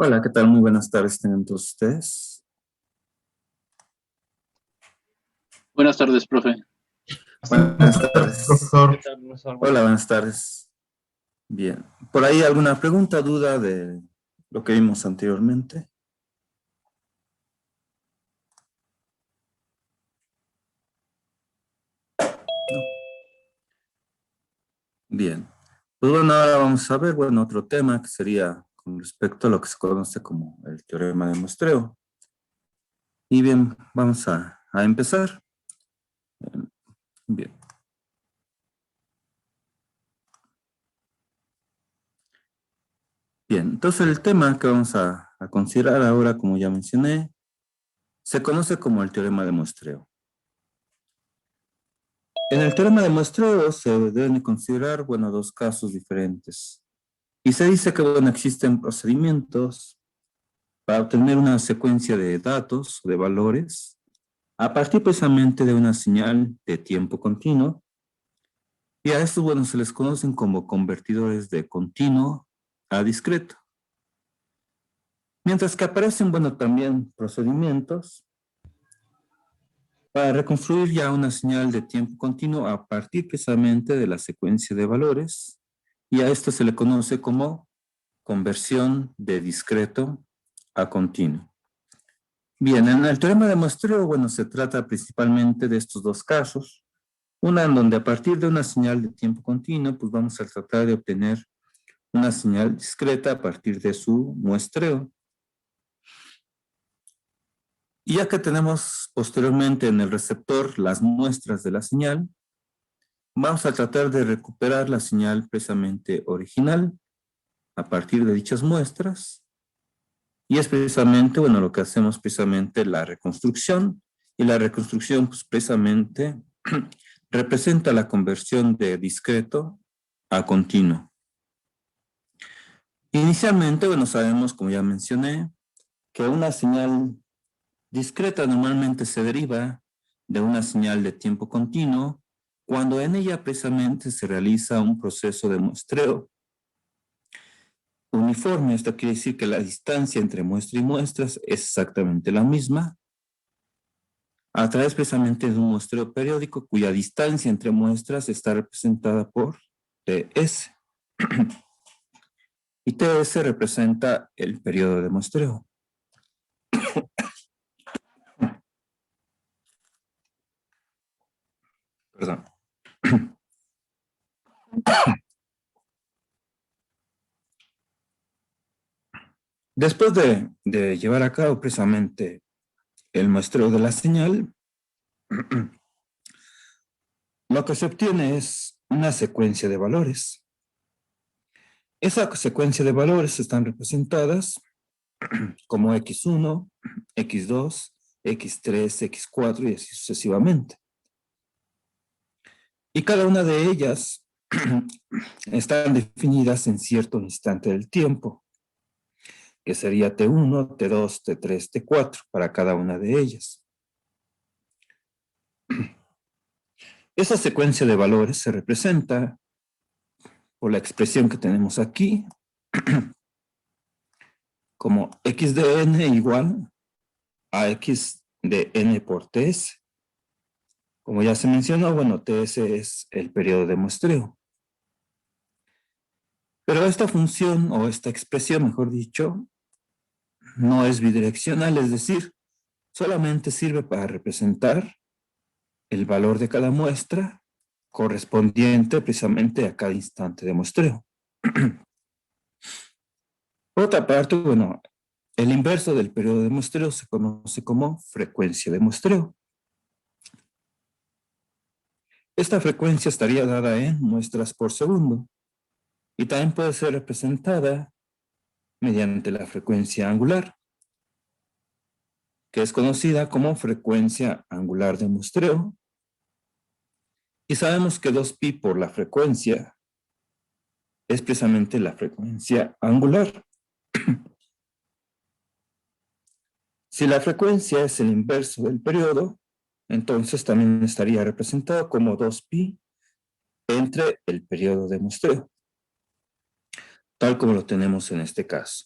Hola, ¿qué tal? Muy buenas tardes tengan todos ustedes. Buenas tardes, profe. Buenas tardes. Profesor. ¿Qué tal, profesor? Hola, buenas tardes. Bien. ¿Por ahí alguna pregunta, duda de lo que vimos anteriormente? ¿No? Bien. Pues bueno, ahora vamos a ver, bueno, otro tema que sería con respecto a lo que se conoce como el teorema de muestreo. Y bien, vamos a empezar. Bien. Bien, entonces el tema que vamos a considerar ahora, como ya mencioné, se conoce como el teorema de muestreo. En el teorema de muestreo se deben considerar, bueno, dos casos diferentes. Y se dice que, bueno, existen procedimientos para obtener una secuencia de datos, de valores, a partir precisamente de una señal de tiempo continuo. Y a estos, bueno, se les conocen como convertidores de continuo a discreto. Mientras que aparecen, bueno, también procedimientos para reconstruir ya una señal de tiempo continuo a partir precisamente de la secuencia de valores, y a esto se le conoce como conversión de discreto a continuo. Bien, en el teorema de muestreo, bueno, se trata principalmente de estos dos casos, una en donde a partir de una señal de tiempo continuo, pues vamos a tratar de obtener una señal discreta a partir de su muestreo. Y ya que tenemos posteriormente en el receptor las muestras de la señal, vamos a tratar de recuperar la señal precisamente original a partir de dichas muestras. Y es precisamente, bueno, lo que hacemos precisamente la reconstrucción. Y la reconstrucción, pues precisamente representa la conversión de discreto a continuo. Inicialmente, bueno, sabemos, como ya mencioné, que una señal discreta normalmente se deriva de una señal de tiempo continuo cuando en ella precisamente se realiza un proceso de muestreo uniforme. Esto quiere decir que la distancia entre muestra y muestras es exactamente la misma a través precisamente de un muestreo periódico cuya distancia entre muestras está representada por TS. Y TS representa el periodo de muestreo. Perdón. Después de llevar a cabo precisamente el muestreo de la señal, lo que se obtiene es una secuencia de valores. Esa secuencia de valores están representadas como X1, X2, X3, X4 y así sucesivamente. Y cada una de ellas están definidas en cierto instante del tiempo, que sería T1, T2, T3, T4 para cada una de ellas. Esa secuencia de valores se representa por la expresión que tenemos aquí, como X de n igual a X de n por Ts. Como ya se mencionó, bueno, Ts es el periodo de muestreo. Pero esta función, o esta expresión, mejor dicho, no es bidireccional, es decir, solamente sirve para representar el valor de cada muestra correspondiente precisamente a cada instante de muestreo. Por otra parte, bueno, el inverso del periodo de muestreo se conoce como frecuencia de muestreo. Esta frecuencia estaría dada en muestras por segundo y también puede ser representada mediante la frecuencia angular, que es conocida como frecuencia angular de muestreo. Y sabemos que 2pi por la frecuencia es precisamente la frecuencia angular. Si la frecuencia es el inverso del periodo, entonces también estaría representado como 2pi entre el periodo de muestreo, tal como lo tenemos en este caso.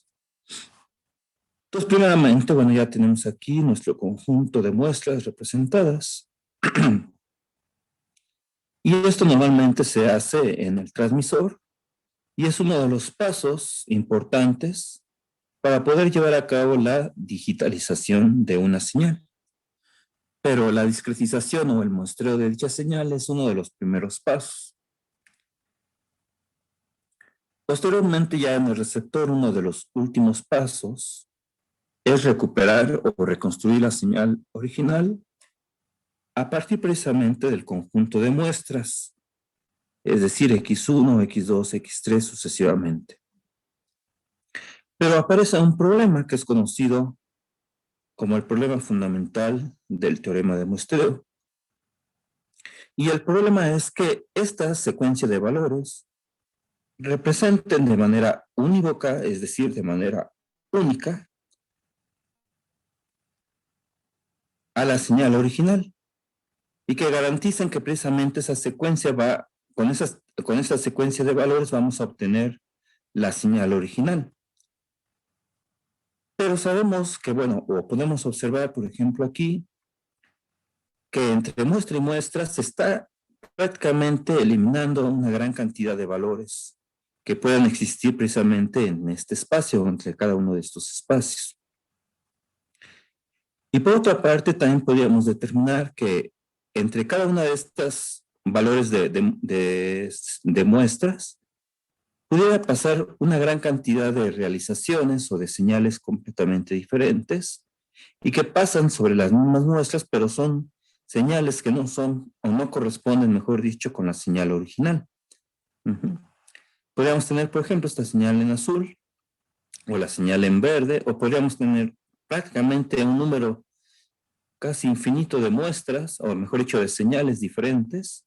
Entonces, primeramente, bueno, ya tenemos aquí nuestro conjunto de muestras representadas. Y esto normalmente se hace en el transmisor y es uno de los pasos importantes para poder llevar a cabo la digitalización de una señal. Pero la discretización o el muestreo de dicha señal es uno de los primeros pasos. Posteriormente, ya en el receptor, uno de los últimos pasos es recuperar o reconstruir la señal original a partir precisamente del conjunto de muestras, es decir, X1, X2, X3 sucesivamente. Pero aparece un problema que es conocido como el problema fundamental del teorema de muestreo. Y el problema es que esta secuencia de valores representen de manera unívoca, es decir, de manera única, a la señal original y que garantizan que precisamente esa secuencia va, con esa secuencia de valores vamos a obtener la señal original. Pero sabemos que, bueno, o podemos observar, por ejemplo, aquí, que entre muestra y muestra se está prácticamente eliminando una gran cantidad de valores que puedan existir precisamente en este espacio, entre cada uno de estos espacios. Y por otra parte, también podríamos determinar que entre cada una de estas valores de muestras, pudiera pasar una gran cantidad de realizaciones o de señales completamente diferentes y que pasan sobre las mismas muestras, pero son señales que no son o no corresponden, mejor dicho, con la señal original. Podríamos tener, por ejemplo, esta señal en azul o la señal en verde, o podríamos tener prácticamente un número casi infinito de muestras, o mejor dicho, de señales diferentes,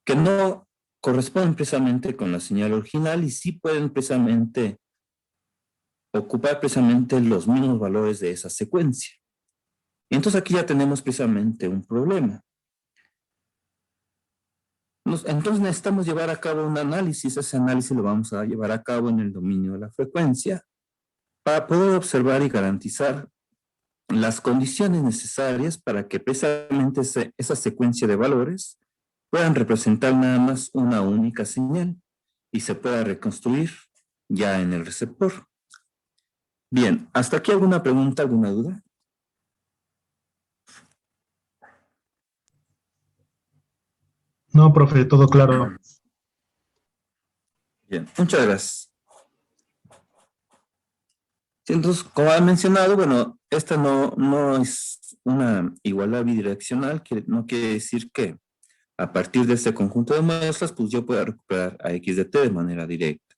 que no corresponden precisamente con la señal original y sí pueden precisamente ocupar precisamente los mismos valores de esa secuencia. Y entonces aquí ya tenemos precisamente un problema. Entonces necesitamos llevar a cabo un análisis. Ese análisis lo vamos a llevar a cabo en el dominio de la frecuencia para poder observar y garantizar las condiciones necesarias para que precisamente esa secuencia de valores puedan representar nada más una única señal y se pueda reconstruir ya en el receptor. Bien, ¿hasta aquí alguna pregunta, alguna duda? No, profe, todo claro. Bien, muchas gracias. Sí, entonces, como ha mencionado, bueno, esta no es una igualdad bidireccional, que no quiere decir que a partir de este conjunto de muestras, pues yo pueda recuperar a x de t de manera directa.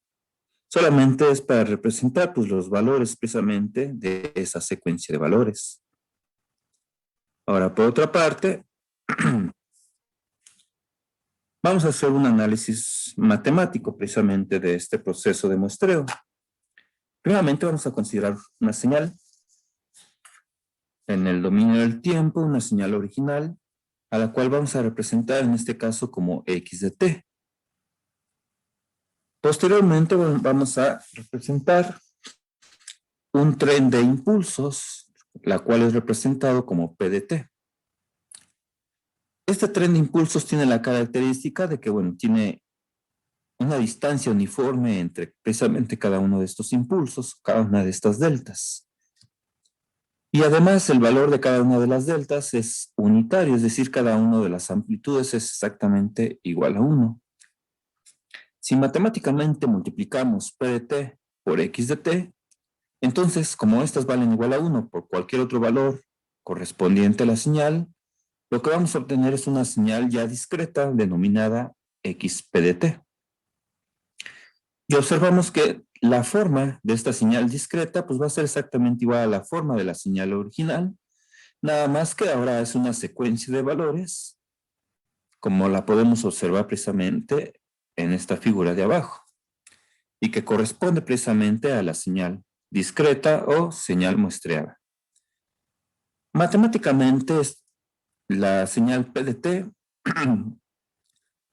Solamente es para representar pues, los valores precisamente de esa secuencia de valores. Ahora, por otra parte, vamos a hacer un análisis matemático precisamente de este proceso de muestreo. Primeramente vamos a considerar una señal en el dominio del tiempo, una señal original, a la cual vamos a representar en este caso como x de t. Posteriormente vamos a representar un tren de impulsos, la cual es representado como p de t. Este tren de impulsos tiene la característica de que, bueno, tiene una distancia uniforme entre precisamente cada uno de estos impulsos, cada una de estas deltas. Y además el valor de cada una de las deltas es unitario, es decir, cada una de las amplitudes es exactamente igual a 1. Si matemáticamente multiplicamos p de t por x de t, entonces como estas valen igual a 1 por cualquier otro valor correspondiente a la señal, lo que vamos a obtener es una señal ya discreta denominada xp de t. Y observamos que la forma de esta señal discreta pues va a ser exactamente igual a la forma de la señal original, nada más que ahora es una secuencia de valores, como la podemos observar precisamente en esta figura de abajo, y que corresponde precisamente a la señal discreta o señal muestreada. Matemáticamente, la señal p de t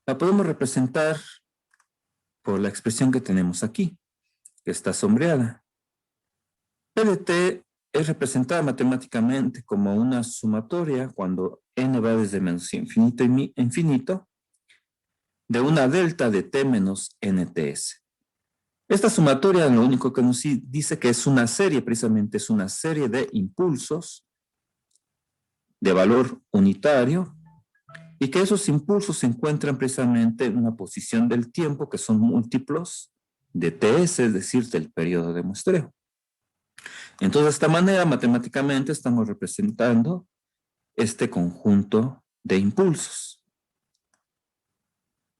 la podemos representar por la expresión que tenemos aquí, que está sombreada. P de t es representada matemáticamente como una sumatoria cuando n va desde menos infinito y infinito de una delta de t menos nts. Esta sumatoria lo único que nos dice que es una serie, precisamente es una serie de impulsos de valor unitario y que esos impulsos se encuentran precisamente en una posición del tiempo que son múltiplos de ts, es decir, del periodo de muestreo. Entonces, de esta manera, matemáticamente estamos representando este conjunto de impulsos.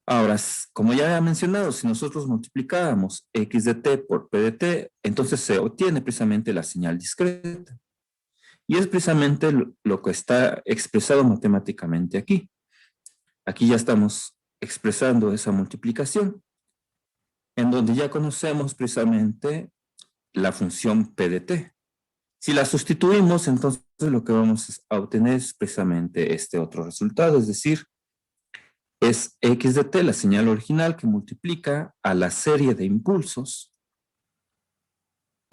Ahora, como ya había mencionado, si nosotros multiplicáramos x de t por p de t, entonces se obtiene precisamente la señal discreta. Y es precisamente lo que está expresado matemáticamente aquí. Aquí ya estamos expresando esa multiplicación, en donde ya conocemos precisamente la función p de t. Si la sustituimos, entonces lo que vamos a obtener es precisamente este otro resultado, es decir, es x de t, la señal original, que multiplica a la serie de impulsos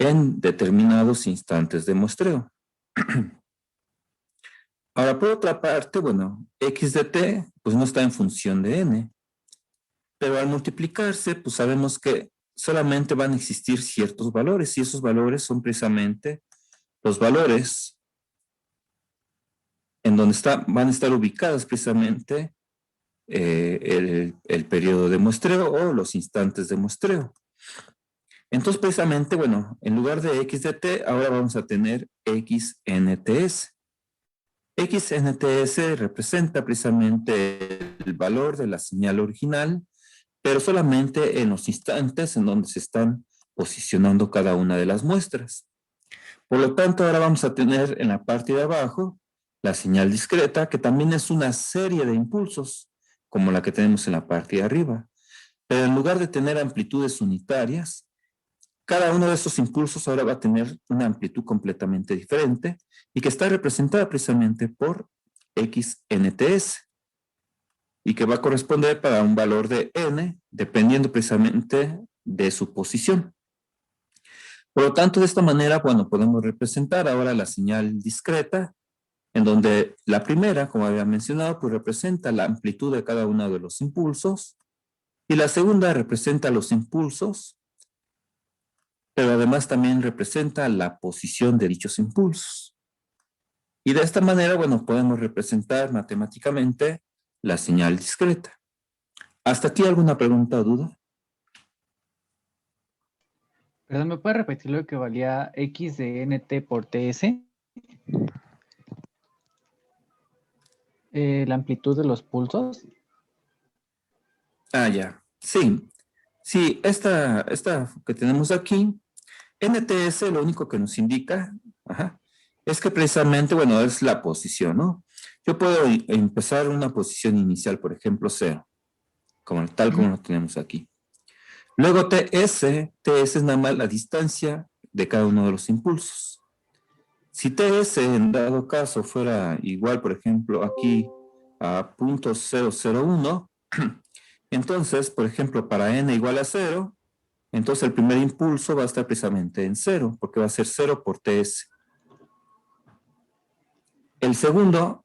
en determinados instantes de muestreo. Ahora, por otra parte, bueno, x de t, pues no está en función de n, pero al multiplicarse, pues sabemos que solamente van a existir ciertos valores, y esos valores son precisamente los valores en donde van a estar ubicadas precisamente el periodo de muestreo o los instantes de muestreo. Entonces, precisamente, bueno, en lugar de x de t, ahora vamos a tener xnts. xnts representa precisamente el valor de la señal original, pero solamente en los instantes en donde se están posicionando cada una de las muestras. Por lo tanto, ahora vamos a tener en la parte de abajo la señal discreta, que también es una serie de impulsos, como la que tenemos en la parte de arriba. Pero en lugar de tener amplitudes unitarias, cada uno de esos impulsos ahora va a tener una amplitud completamente diferente y que está representada precisamente por XNTS y que va a corresponder para un valor de n dependiendo precisamente de su posición. Por lo tanto, de esta manera, bueno, podemos representar ahora la señal discreta, en donde la primera, como había mencionado, pues representa la amplitud de cada uno de los impulsos y la segunda representa los impulsos, pero además también representa la posición de dichos impulsos. Y de esta manera, bueno, podemos representar matemáticamente la señal discreta. ¿Hasta aquí alguna pregunta o duda? Perdón, ¿me puede repetir lo que valía X de NT por TS? La amplitud de los pulsos. Ah, ya. Sí. Sí, esta que tenemos aquí, NTS lo único que nos indica, es que precisamente, bueno, es la posición, ¿no? Yo puedo empezar una posición inicial, por ejemplo, 0, tal como lo tenemos aquí. Luego TS es nada más la distancia de cada uno de los impulsos. Si TS en dado caso fuera igual, por ejemplo, aquí a 0.001, entonces, por ejemplo, para n igual a 0, entonces el primer impulso va a estar precisamente en 0, porque va a ser 0 por TS. El segundo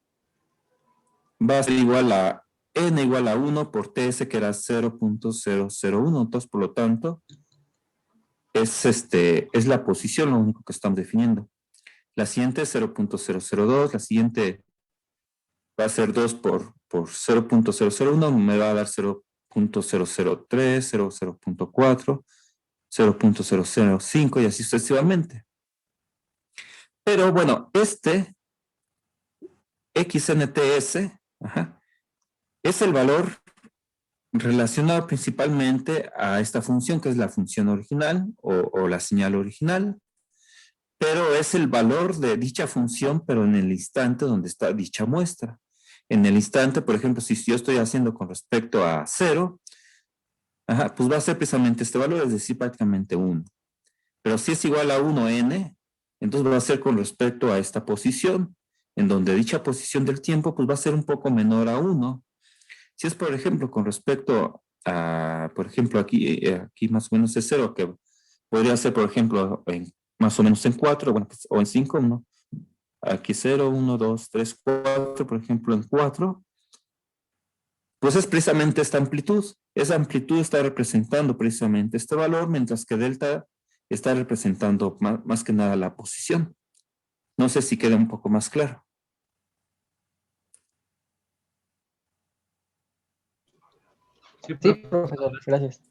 va a ser igual a n igual a 1 por TS, que era 0.001. Entonces, por lo tanto, es la posición lo único que estamos definiendo. La siguiente es 0.002, la siguiente va a ser 2 por 0.001, me va a dar 0.003, 0.4, 0.005 y así sucesivamente. Pero bueno, XNTS es el valor relacionado principalmente a esta función, que es la función original o la señal original, pero es el valor de dicha función, pero en el instante donde está dicha muestra. En el instante, por ejemplo, si yo estoy haciendo con respecto a 0, pues va a ser precisamente este valor, es decir, prácticamente 1. Pero si es igual a 1n, entonces va a ser con respecto a esta posición, en donde dicha posición del tiempo pues va a ser un poco menor a 1. Si es, por ejemplo, con respecto a, por ejemplo, aquí más o menos es 0, que podría ser, por ejemplo, más o menos en 4, bueno, pues, o en 5, ¿no? Aquí 0, 1, 2, 3, 4, por ejemplo, en 4, pues es precisamente esta amplitud. Esa amplitud está representando precisamente este valor, mientras que delta está representando más que nada la posición. No sé si queda un poco más claro. Sí, profesor, gracias.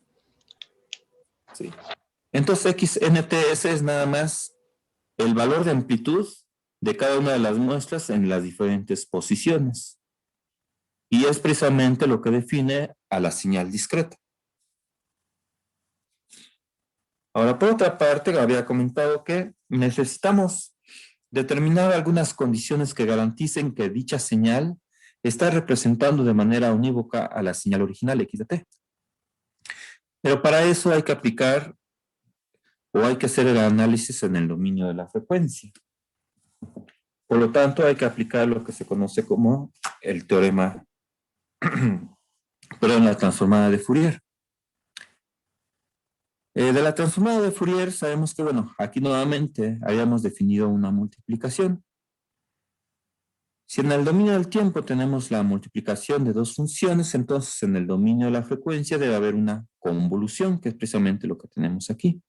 Sí. Entonces XNTS es nada más el valor de amplitud de cada una de las muestras en las diferentes posiciones. Y es precisamente lo que define a la señal discreta. Ahora, por otra parte, había comentado que necesitamos determinar algunas condiciones que garanticen que dicha señal está representando de manera unívoca a la señal original X de T. Pero para eso hay que aplicar o hay que hacer el análisis en el dominio de la frecuencia. Por lo tanto, hay que aplicar lo que se conoce como el teorema, perdón, la transformada de Fourier. De la transformada de Fourier sabemos que, bueno, aquí nuevamente habíamos definido una multiplicación. Si en el dominio del tiempo tenemos la multiplicación de dos funciones, entonces en el dominio de la frecuencia debe haber una convolución, que es precisamente lo que tenemos aquí.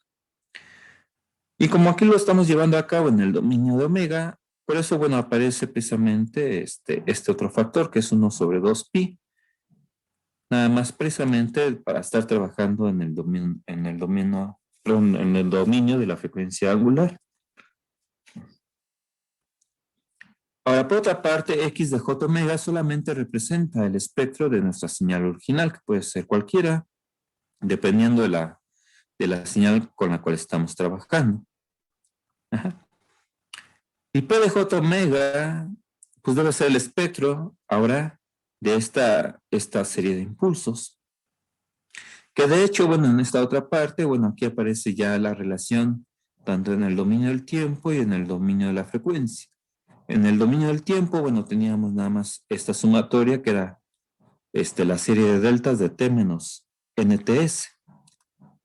Y como aquí lo estamos llevando a cabo en el dominio de omega, por eso, bueno, aparece precisamente este otro factor, que es 1 sobre 2pi. Nada más precisamente para estar trabajando en el dominio de la frecuencia angular. Ahora, por otra parte, X de J omega solamente representa el espectro de nuestra señal original, que puede ser cualquiera, dependiendo de la señal con la cual estamos trabajando. Ajá. Y P de J omega, pues debe ser el espectro ahora de esta serie de impulsos. Que de hecho, bueno, en esta otra parte, bueno, aquí aparece ya la relación tanto en el dominio del tiempo y en el dominio de la frecuencia. En el dominio del tiempo, bueno, teníamos nada más esta sumatoria que era la serie de deltas de T menos NTS.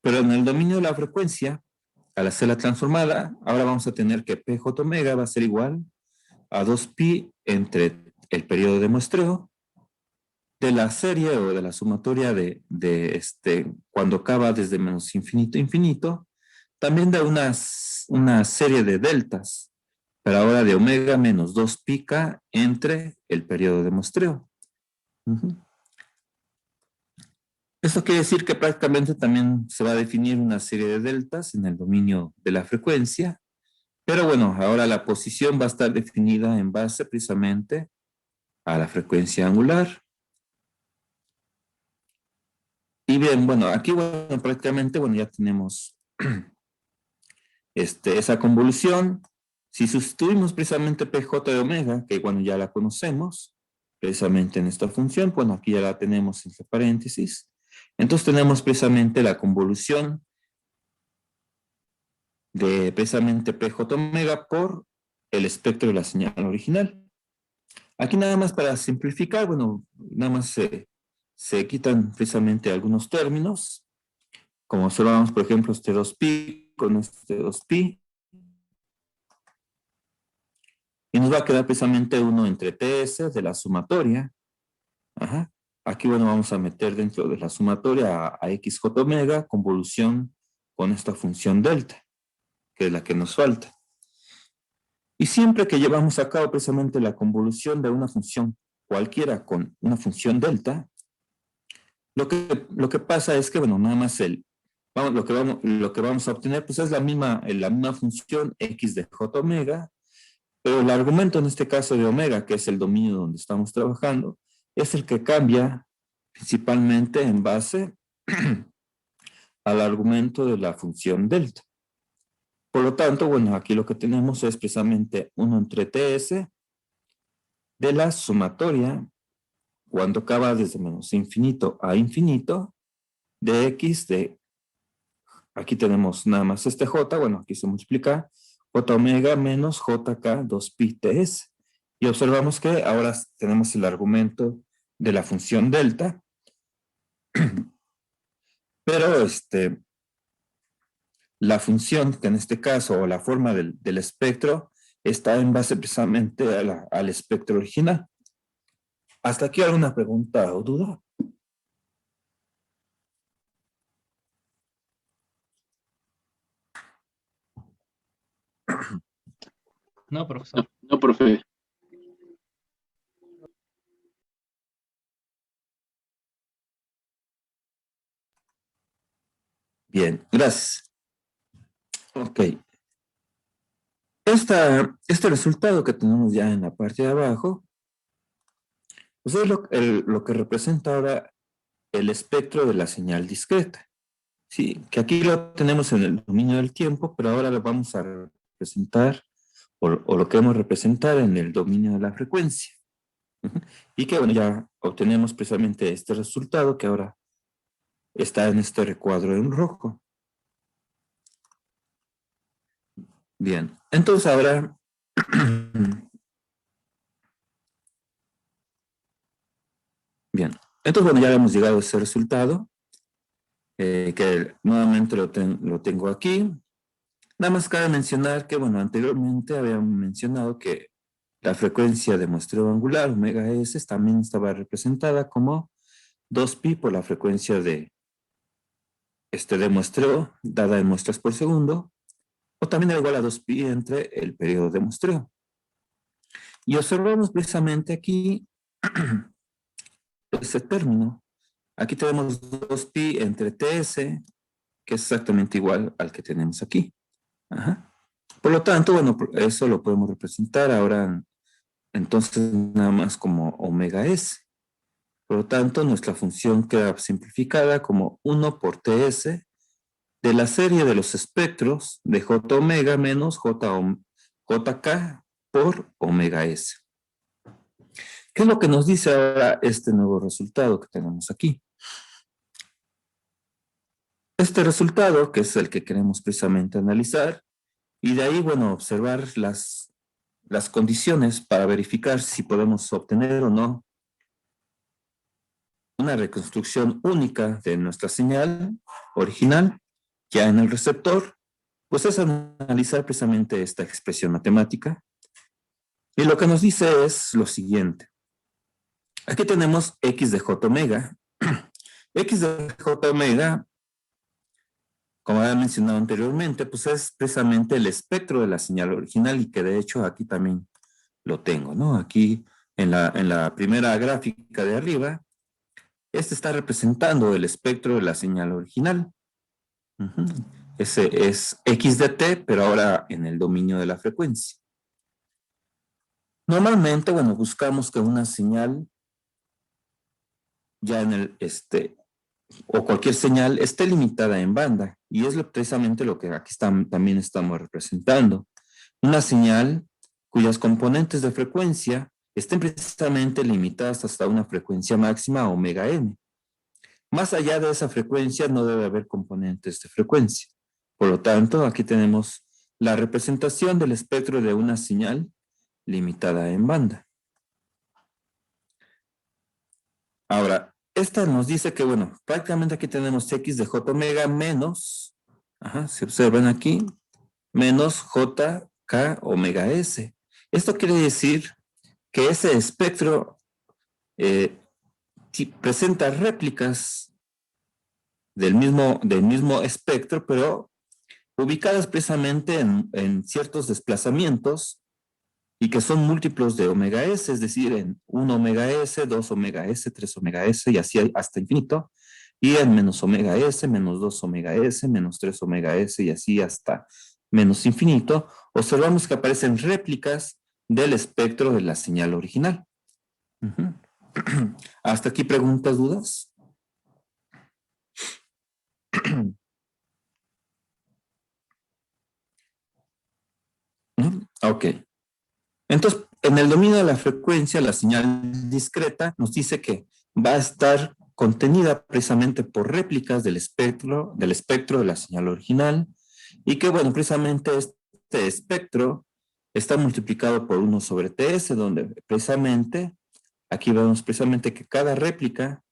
Pero en el dominio de la frecuencia, al hacer la transformada, ahora vamos a tener que PJ omega va a ser igual a 2pi entre el periodo de muestreo de la serie o de la sumatoria de cuando acaba desde menos infinito a infinito, también da una serie de deltas, pero ahora de omega menos 2pi k entre el periodo de muestreo. Esto quiere decir que prácticamente también se va a definir una serie de deltas en el dominio de la frecuencia, pero bueno, ahora la posición va a estar definida en base precisamente a la frecuencia angular. Y bien, bueno, aquí bueno, prácticamente bueno, ya tenemos esa convolución. Si sustituimos precisamente PJ de omega, que bueno, ya la conocemos, precisamente en esta función, bueno, aquí ya la tenemos entre paréntesis. Entonces tenemos precisamente la convolución de precisamente PJ omega por el espectro de la señal original. Aquí nada más para simplificar, bueno, nada más se quitan precisamente algunos términos, como observamos, por ejemplo, este 2pi con este 2pi, y nos va a quedar precisamente 1 entre TS de la sumatoria. Ajá. Aquí, bueno, vamos a meter dentro de la sumatoria a XJ omega, convolución con esta función delta, que es la que nos falta. Y siempre que llevamos a cabo precisamente la convolución de una función cualquiera con una función delta, lo que pasa es que, bueno, nada más lo que vamos a obtener pues es la misma función x de j omega, pero el argumento en este caso de omega, que es el dominio donde estamos trabajando, es el que cambia principalmente en base al argumento de la función delta. Por lo tanto, bueno, aquí lo que tenemos es precisamente 1 entre ts de la sumatoria cuando acaba desde menos infinito a infinito de x de, aquí tenemos nada más este j, bueno, aquí se multiplica j omega menos jk 2pi ts. Y observamos que ahora tenemos el argumento de la función delta, pero la función, que en este caso, o la forma del espectro, está en base precisamente al espectro original. ¿Hasta aquí alguna pregunta o duda? No, profesor. No, profe. Bien, gracias. Ok. Este resultado que tenemos ya en la parte de abajo, pues es lo que representa ahora el espectro de la señal discreta. Sí, que aquí lo tenemos en el dominio del tiempo, pero ahora lo vamos a representar, o lo queremos representar en el dominio de la frecuencia. Y que bueno, ya obtenemos precisamente este resultado que ahora está en este recuadro en rojo. Bien, entonces ahora bien, entonces bueno, ya hemos llegado a ese resultado, que nuevamente lo tengo aquí. Nada más cabe mencionar que, bueno, anteriormente habíamos mencionado que la frecuencia de muestreo angular, omega s, también estaba representada como 2pi por la frecuencia de muestreo, dada en muestras por segundo, o también era igual a 2pi entre el periodo de muestreo. Y observamos precisamente aquí ese término. Aquí tenemos 2pi entre ts, que es exactamente igual al que tenemos aquí. Ajá. Por lo tanto, bueno, eso lo podemos representar ahora entonces nada más como omega s. Por lo tanto, nuestra función queda simplificada como 1 por ts de la serie de los espectros de j omega menos jk por omega S. ¿Qué es lo que nos dice ahora este nuevo resultado que tenemos aquí? Este resultado, que es el que queremos precisamente analizar, y de ahí, bueno, observar las condiciones para verificar si podemos obtener o no una reconstrucción única de nuestra señal original ya en el receptor, pues es analizar precisamente esta expresión matemática. Y lo que nos dice es lo siguiente. Aquí tenemos x de j omega. X de j omega, como había mencionado anteriormente, pues es precisamente el espectro de la señal original y que de hecho aquí también lo tengo, ¿no? Aquí en la primera gráfica de arriba, este está representando el espectro de la señal original. Ese es x de t, pero ahora en el dominio de la frecuencia. Normalmente, bueno, buscamos que una señal ya en el, o cualquier señal esté limitada en banda, y es precisamente lo que aquí también estamos representando. Una señal cuyas componentes de frecuencia estén precisamente limitadas hasta una frecuencia máxima omega n. Más allá de esa frecuencia no debe haber componentes de frecuencia. Por lo tanto, aquí tenemos la representación del espectro de una señal limitada en banda. Ahora, esta nos dice que, bueno, prácticamente aquí tenemos x de j omega menos, se observan aquí, menos j k omega s. Esto quiere decir que ese espectro presenta réplicas del mismo espectro, pero ubicadas precisamente en ciertos desplazamientos y que son múltiplos de omega s, es decir, en 1 omega s, 2 omega s, 3 omega s y así hasta infinito, y en menos omega s, menos 2 omega s, menos 3 omega s y así hasta menos infinito, observamos que aparecen réplicas del espectro de la señal original. ¿Hasta aquí preguntas, dudas? Ok. Entonces, en el dominio de la frecuencia, la señal discreta nos dice que va a estar contenida precisamente por réplicas del espectro de la señal original y que, bueno, precisamente este espectro está multiplicado por 1 sobre ts, donde precisamente, aquí vemos precisamente que cada réplica,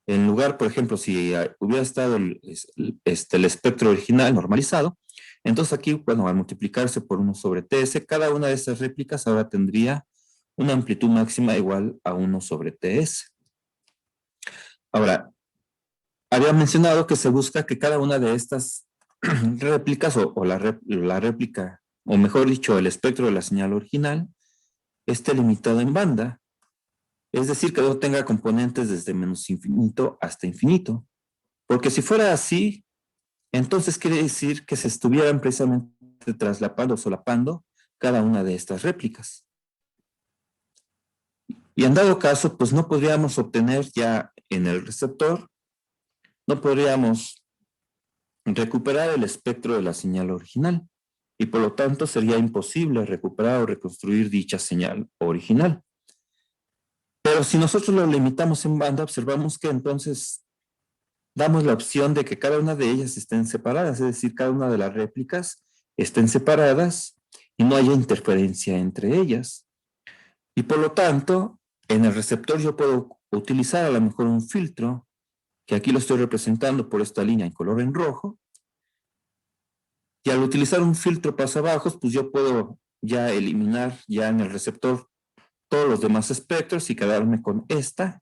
en lugar, por ejemplo, si hubiera estado el espectro original normalizado, entonces aquí, bueno, al multiplicarse por 1 sobre ts, cada una de esas réplicas ahora tendría una amplitud máxima igual a 1 sobre ts. Ahora, había mencionado que se busca que cada una de estas réplicas o la réplica, o mejor dicho, el espectro de la señal original, esté limitado en banda. Es decir, que no tenga componentes desde menos infinito hasta infinito. Porque si fuera así, entonces quiere decir que se estuvieran precisamente traslapando o solapando cada una de estas réplicas. Y en dado caso, pues no podríamos obtener ya en el receptor, no podríamos recuperar el espectro de la señal original. Y por lo tanto sería imposible recuperar o reconstruir dicha señal original. Pero si nosotros lo limitamos en banda, observamos que entonces damos la opción de que cada una de ellas estén separadas, es decir, cada una de las réplicas estén separadas y no haya interferencia entre ellas. Y por lo tanto, en el receptor yo puedo utilizar a lo mejor un filtro, que aquí lo estoy representando por esta línea en color en rojo, y al utilizar un filtro pasabajos, pues yo puedo ya eliminar ya en el receptor todos los demás espectros y quedarme con esta.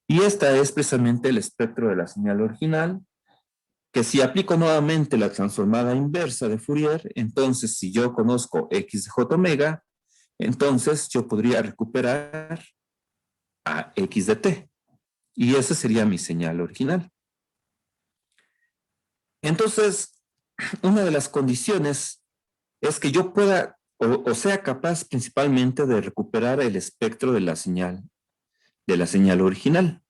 Y esta es precisamente el espectro de la señal original, que si aplico nuevamente la transformada inversa de Fourier, entonces si yo conozco x de j omega, entonces yo podría recuperar a x de t. Y esa sería mi señal original. Entonces, una de las condiciones es que yo pueda o sea capaz principalmente de recuperar el espectro de la señal original.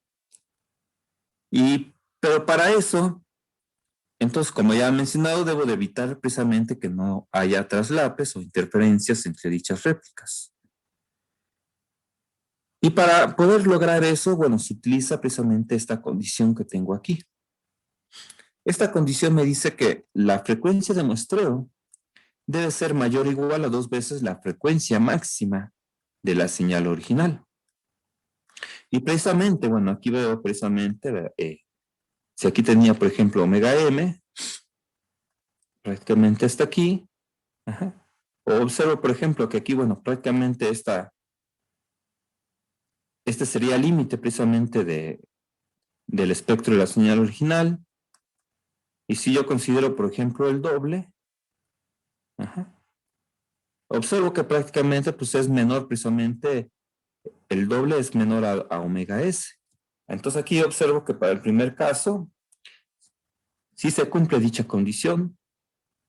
Pero para eso, Entonces, como ya he mencionado, debo de evitar precisamente que no haya traslapes o interferencias entre dichas réplicas. Y para poder lograr eso, bueno, se utiliza precisamente esta condición que tengo aquí. Esta condición me dice que la frecuencia de muestreo debe ser mayor o igual a 2 veces la frecuencia máxima de la señal original. Y precisamente, bueno, aquí veo precisamente, si aquí tenía, por ejemplo, omega m, prácticamente hasta aquí, ajá. O observo, por ejemplo, que aquí, bueno, prácticamente este sería el límite precisamente del espectro de la señal original. Y si yo considero, por ejemplo, el doble, ajá, observo que prácticamente pues es menor precisamente, el doble es menor a omega s. Entonces aquí observo que para el primer caso, sí se cumple dicha condición.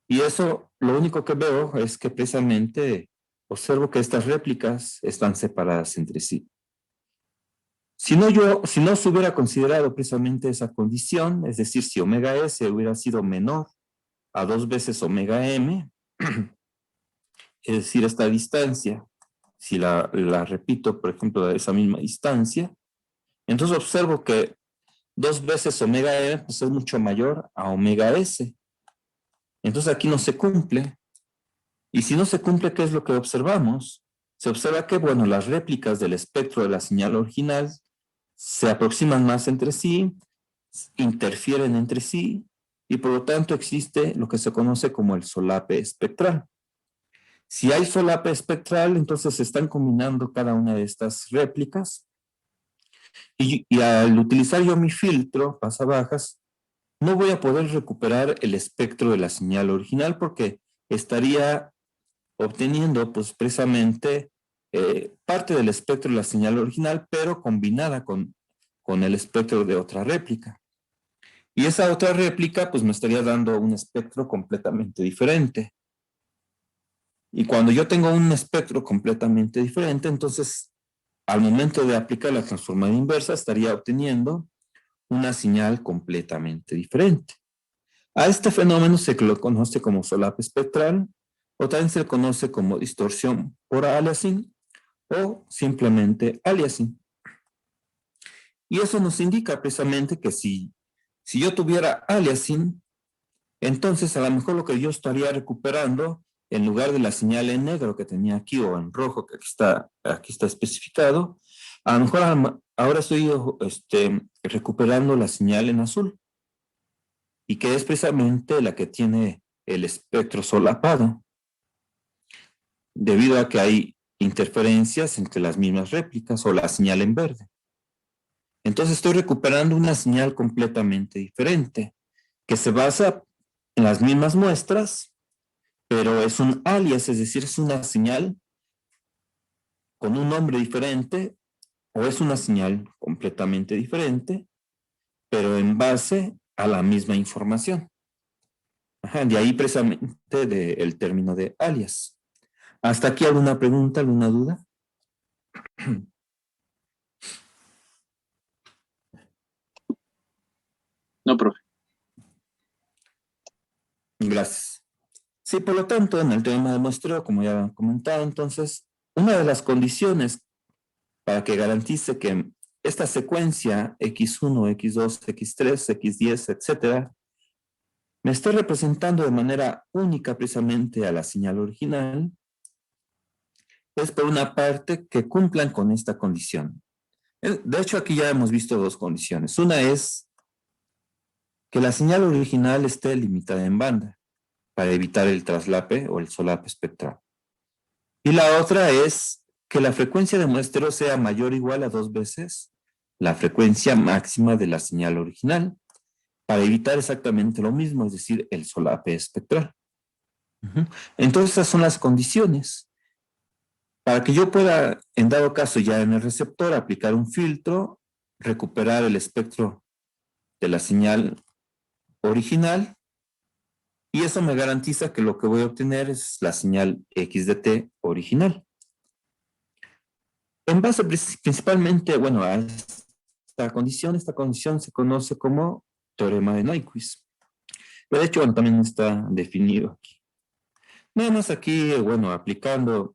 Y eso, lo único que veo es que precisamente observo que estas réplicas están separadas entre sí. Si no se hubiera considerado precisamente esa condición, es decir, si omega s hubiera sido menor a 2 veces omega m, es decir, esta distancia, si la repito, por ejemplo, de esa misma distancia, entonces observo que 2 veces omega m pues es mucho mayor a omega s. Entonces aquí no se cumple. Y si no se cumple, ¿qué es lo que observamos? Se observa que, bueno, las réplicas del espectro de la señal original se aproximan más entre sí, interfieren entre sí, y por lo tanto existe lo que se conoce como el solape espectral. Si hay solape espectral, entonces se están combinando cada una de estas réplicas, y al utilizar yo mi filtro pasabajas, no voy a poder recuperar el espectro de la señal original porque estaría obteniendo pues precisamente parte del espectro de la señal original, pero combinada con el espectro de otra réplica. Y esa otra réplica pues me estaría dando un espectro completamente diferente. Y cuando yo tengo un espectro completamente diferente, entonces al momento de aplicar la transformada inversa estaría obteniendo una señal completamente diferente. A este fenómeno se lo conoce como solape espectral, o también se le conoce como distorsión por aliasing o simplemente aliasing. Y eso nos indica precisamente que si yo tuviera aliasing, entonces a lo mejor lo que yo estaría recuperando, en lugar de la señal en negro que tenía aquí o en rojo que aquí está especificado, a lo mejor ahora estoy recuperando la señal en azul, y que es precisamente la que tiene el espectro solapado, debido a que hay interferencias entre las mismas réplicas o la señal en verde. Entonces estoy recuperando una señal completamente diferente, que se basa en las mismas muestras, pero es un alias, es decir, es una señal con un nombre diferente, o es una señal completamente diferente, pero en base a la misma información. Ajá, de ahí precisamente el término de alias. ¿Hasta aquí alguna pregunta, alguna duda? No, profe. Gracias. Sí, por lo tanto, en el tema de muestreo, como ya han comentado, entonces, una de las condiciones para que garantice que esta secuencia X1, X2, X3, X10, etcétera, me esté representando de manera única precisamente a la señal original, es por una parte que cumplan con esta condición. De hecho, aquí ya hemos visto dos condiciones. Una es que la señal original esté limitada en banda para evitar el traslape o el solape espectral. Y la otra es que la frecuencia de muestreo sea mayor o igual a 2 veces la frecuencia máxima de la señal original para evitar exactamente lo mismo, es decir, el solape espectral. Entonces, esas son las condiciones. Para que yo pueda, en dado caso ya en el receptor, aplicar un filtro, recuperar el espectro de la señal original, y eso me garantiza que lo que voy a obtener es la señal X de T original. En base principalmente, bueno, a esta condición se conoce como teorema de Nyquist. De hecho, bueno, también está definido aquí. Nada más aquí, bueno, aplicando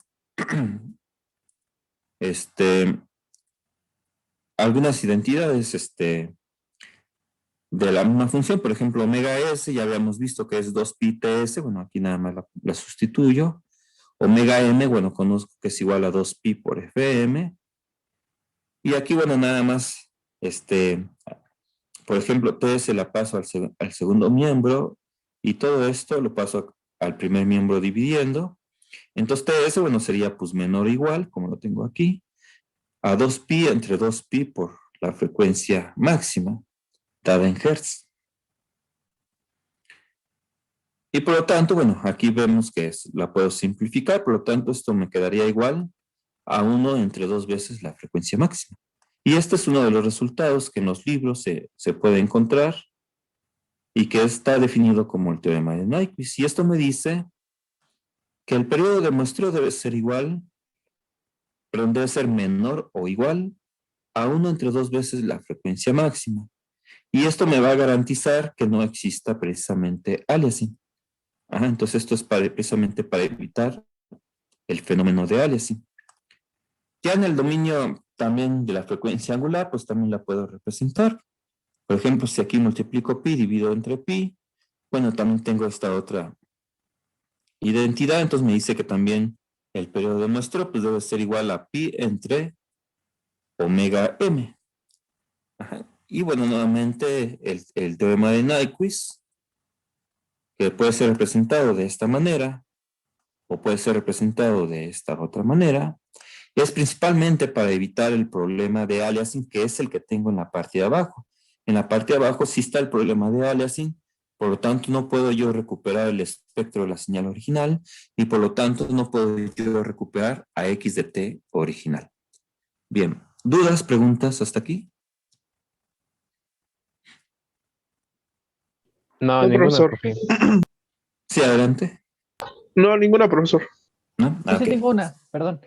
algunas identidades de la misma función, por ejemplo, omega S, ya habíamos visto que es 2pi ts, bueno, aquí nada más la sustituyo. Omega m, bueno, conozco que es igual a 2pi por fm. Y aquí, bueno, nada más, por ejemplo, ts la paso al segundo miembro, y todo esto lo paso al primer miembro dividiendo. Entonces ts, bueno, sería pues menor o igual, como lo tengo aquí, a 2pi entre 2pi por la frecuencia máxima, dada en hertz. Y por lo tanto, bueno, aquí vemos que la puedo simplificar, por lo tanto esto me quedaría igual a 1 entre 2 veces la frecuencia máxima. Y este es uno de los resultados que en los libros se puede encontrar y que está definido como el teorema de Nyquist. Y esto me dice que el periodo de muestreo debe ser igual, pero debe ser menor o igual a 1 entre 2 veces la frecuencia máxima. Y esto me va a garantizar que no exista precisamente aliasing. Entonces esto es precisamente para evitar el fenómeno de aliasing. Ya en el dominio también de la frecuencia angular, pues también la puedo representar. Por ejemplo, si aquí multiplico pi dividido entre pi, bueno, también tengo esta otra identidad, entonces me dice que también el periodo de muestreo pues debe ser igual a pi entre omega m. Y bueno, nuevamente el teorema de Nyquist, que puede ser representado de esta manera, o puede ser representado de esta otra manera, es principalmente para evitar el problema de aliasing, que es el que tengo en la parte de abajo. En la parte de abajo sí está el problema de aliasing, por lo tanto no puedo yo recuperar el espectro de la señal original, y por lo tanto no puedo yo recuperar a x de t original. Bien, ¿dudas, preguntas hasta aquí? No, No, ninguna, profesor. profe. Sí, adelante. No, ninguna, profesor. ¿No? Yo sí Ok. tengo una, perdón.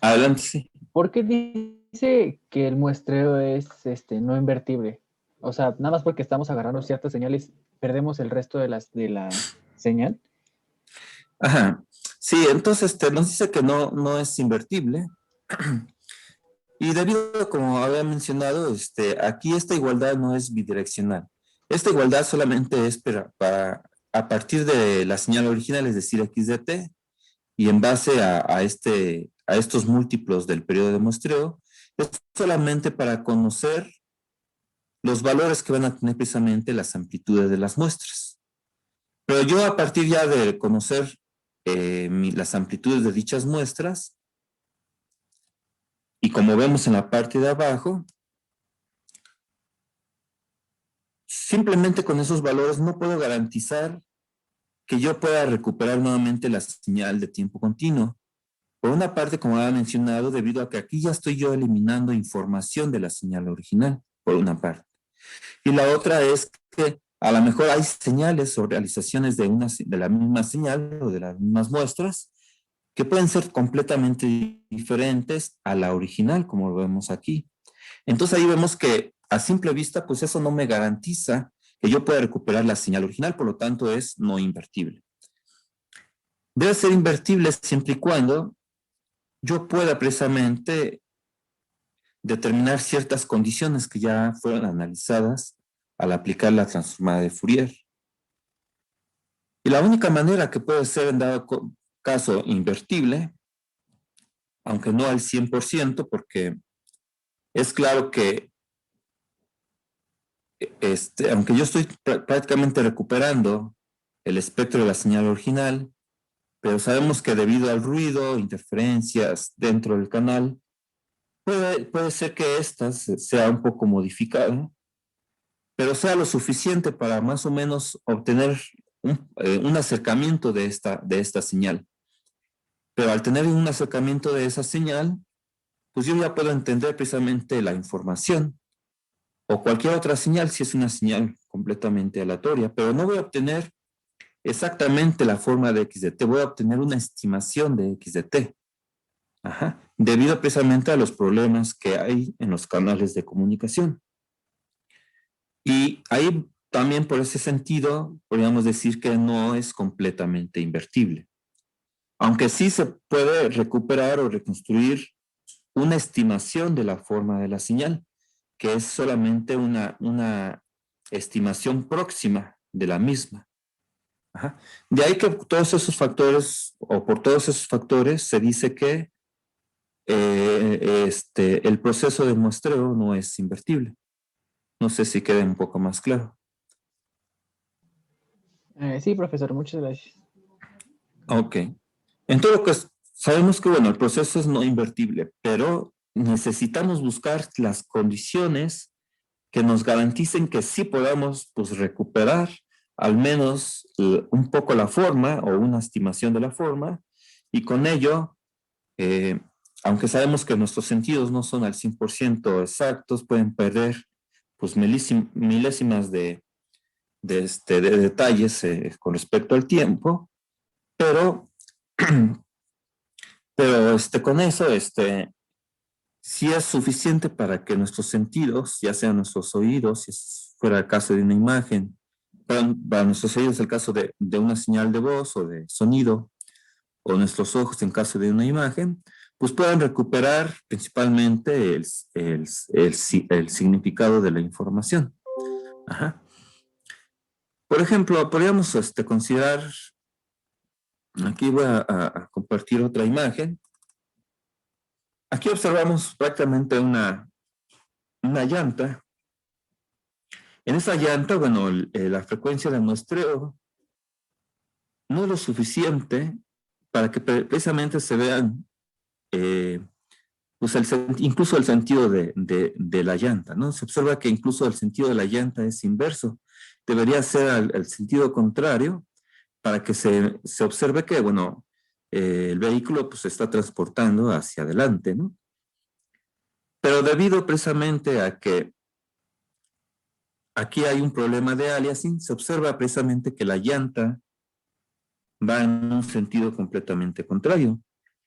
Adelante, sí. ¿Por qué dice que el muestreo es no invertible? O sea, nada más porque estamos agarrando ciertas señales, perdemos el resto de la señal. Ajá. Sí, entonces nos dice que no es invertible. Y debido a, como había mencionado, aquí esta igualdad no es bidireccional. Esta igualdad solamente es a partir de la señal original, es decir, x de t, y en base a estos múltiplos del periodo de muestreo, es solamente para conocer los valores que van a tener precisamente las amplitudes de las muestras. Pero yo a partir ya de conocer las amplitudes de dichas muestras, y como vemos en la parte de abajo, simplemente con esos valores no puedo garantizar que yo pueda recuperar nuevamente la señal de tiempo continuo. Por una parte, como había mencionado, debido a que aquí ya estoy yo eliminando información de la señal original, por una parte. Y la otra es que a lo mejor hay señales o realizaciones de la misma señal o de las mismas muestras que pueden ser completamente diferentes a la original, como lo vemos aquí. Entonces ahí vemos que a simple vista, pues eso no me garantiza que yo pueda recuperar la señal original, por lo tanto es no invertible. Debe ser invertible siempre y cuando yo pueda precisamente determinar ciertas condiciones que ya fueron analizadas al aplicar la transformada de Fourier. Y la única manera que puede ser en dado caso invertible, aunque no al 100%, porque es claro que aunque yo estoy prácticamente recuperando el espectro de la señal original, pero sabemos que debido al ruido, interferencias dentro del canal, puede ser que esta sea un poco modificada, pero sea lo suficiente para más o menos obtener un acercamiento de esta señal. Pero al tener un acercamiento de esa señal, pues yo ya puedo entender precisamente la información o cualquier otra señal si es una señal completamente aleatoria, pero no voy a obtener exactamente la forma de x de t, voy a obtener una estimación de x de t, debido precisamente a los problemas que hay en los canales de comunicación. Y ahí también por ese sentido, podríamos decir que no es completamente invertible. Aunque sí se puede recuperar o reconstruir una estimación de la forma de la señal, que es solamente una estimación próxima de la misma. Ajá. De ahí que todos esos factores, o por todos esos factores, se dice que el proceso de muestreo no es invertible. No sé si queda un poco más claro. Sí, profesor, muchas gracias. Ok. En todo caso, sabemos que, bueno, el proceso es no invertible, pero necesitamos buscar las condiciones que nos garanticen que sí podamos, pues, recuperar al menos un poco la forma o una estimación de la forma, y con ello, aunque sabemos que nuestros sentidos no son al 100% exactos, pueden perder, pues, milésimas de detalles con respecto al tiempo, pero con eso, sí es suficiente para que nuestros sentidos, ya sean nuestros oídos, si fuera el caso de una imagen, para nuestros oídos el caso de una señal de voz o de sonido, o nuestros ojos en caso de una imagen, pues puedan recuperar principalmente el significado de la información. Ajá. Por ejemplo, podríamos considerar, aquí voy a compartir otra imagen. Aquí observamos prácticamente una llanta. En esa llanta, bueno, la frecuencia de muestreo no es lo suficiente para que precisamente se vean pues incluso el sentido de la llanta, ¿no? Se observa que incluso el sentido de la llanta es inverso. Debería ser el sentido contrario para que se observe que, bueno, el vehículo pues se está transportando hacia adelante, ¿no? Pero debido precisamente a que aquí hay un problema de aliasing, se observa precisamente que la llanta va en un sentido completamente contrario.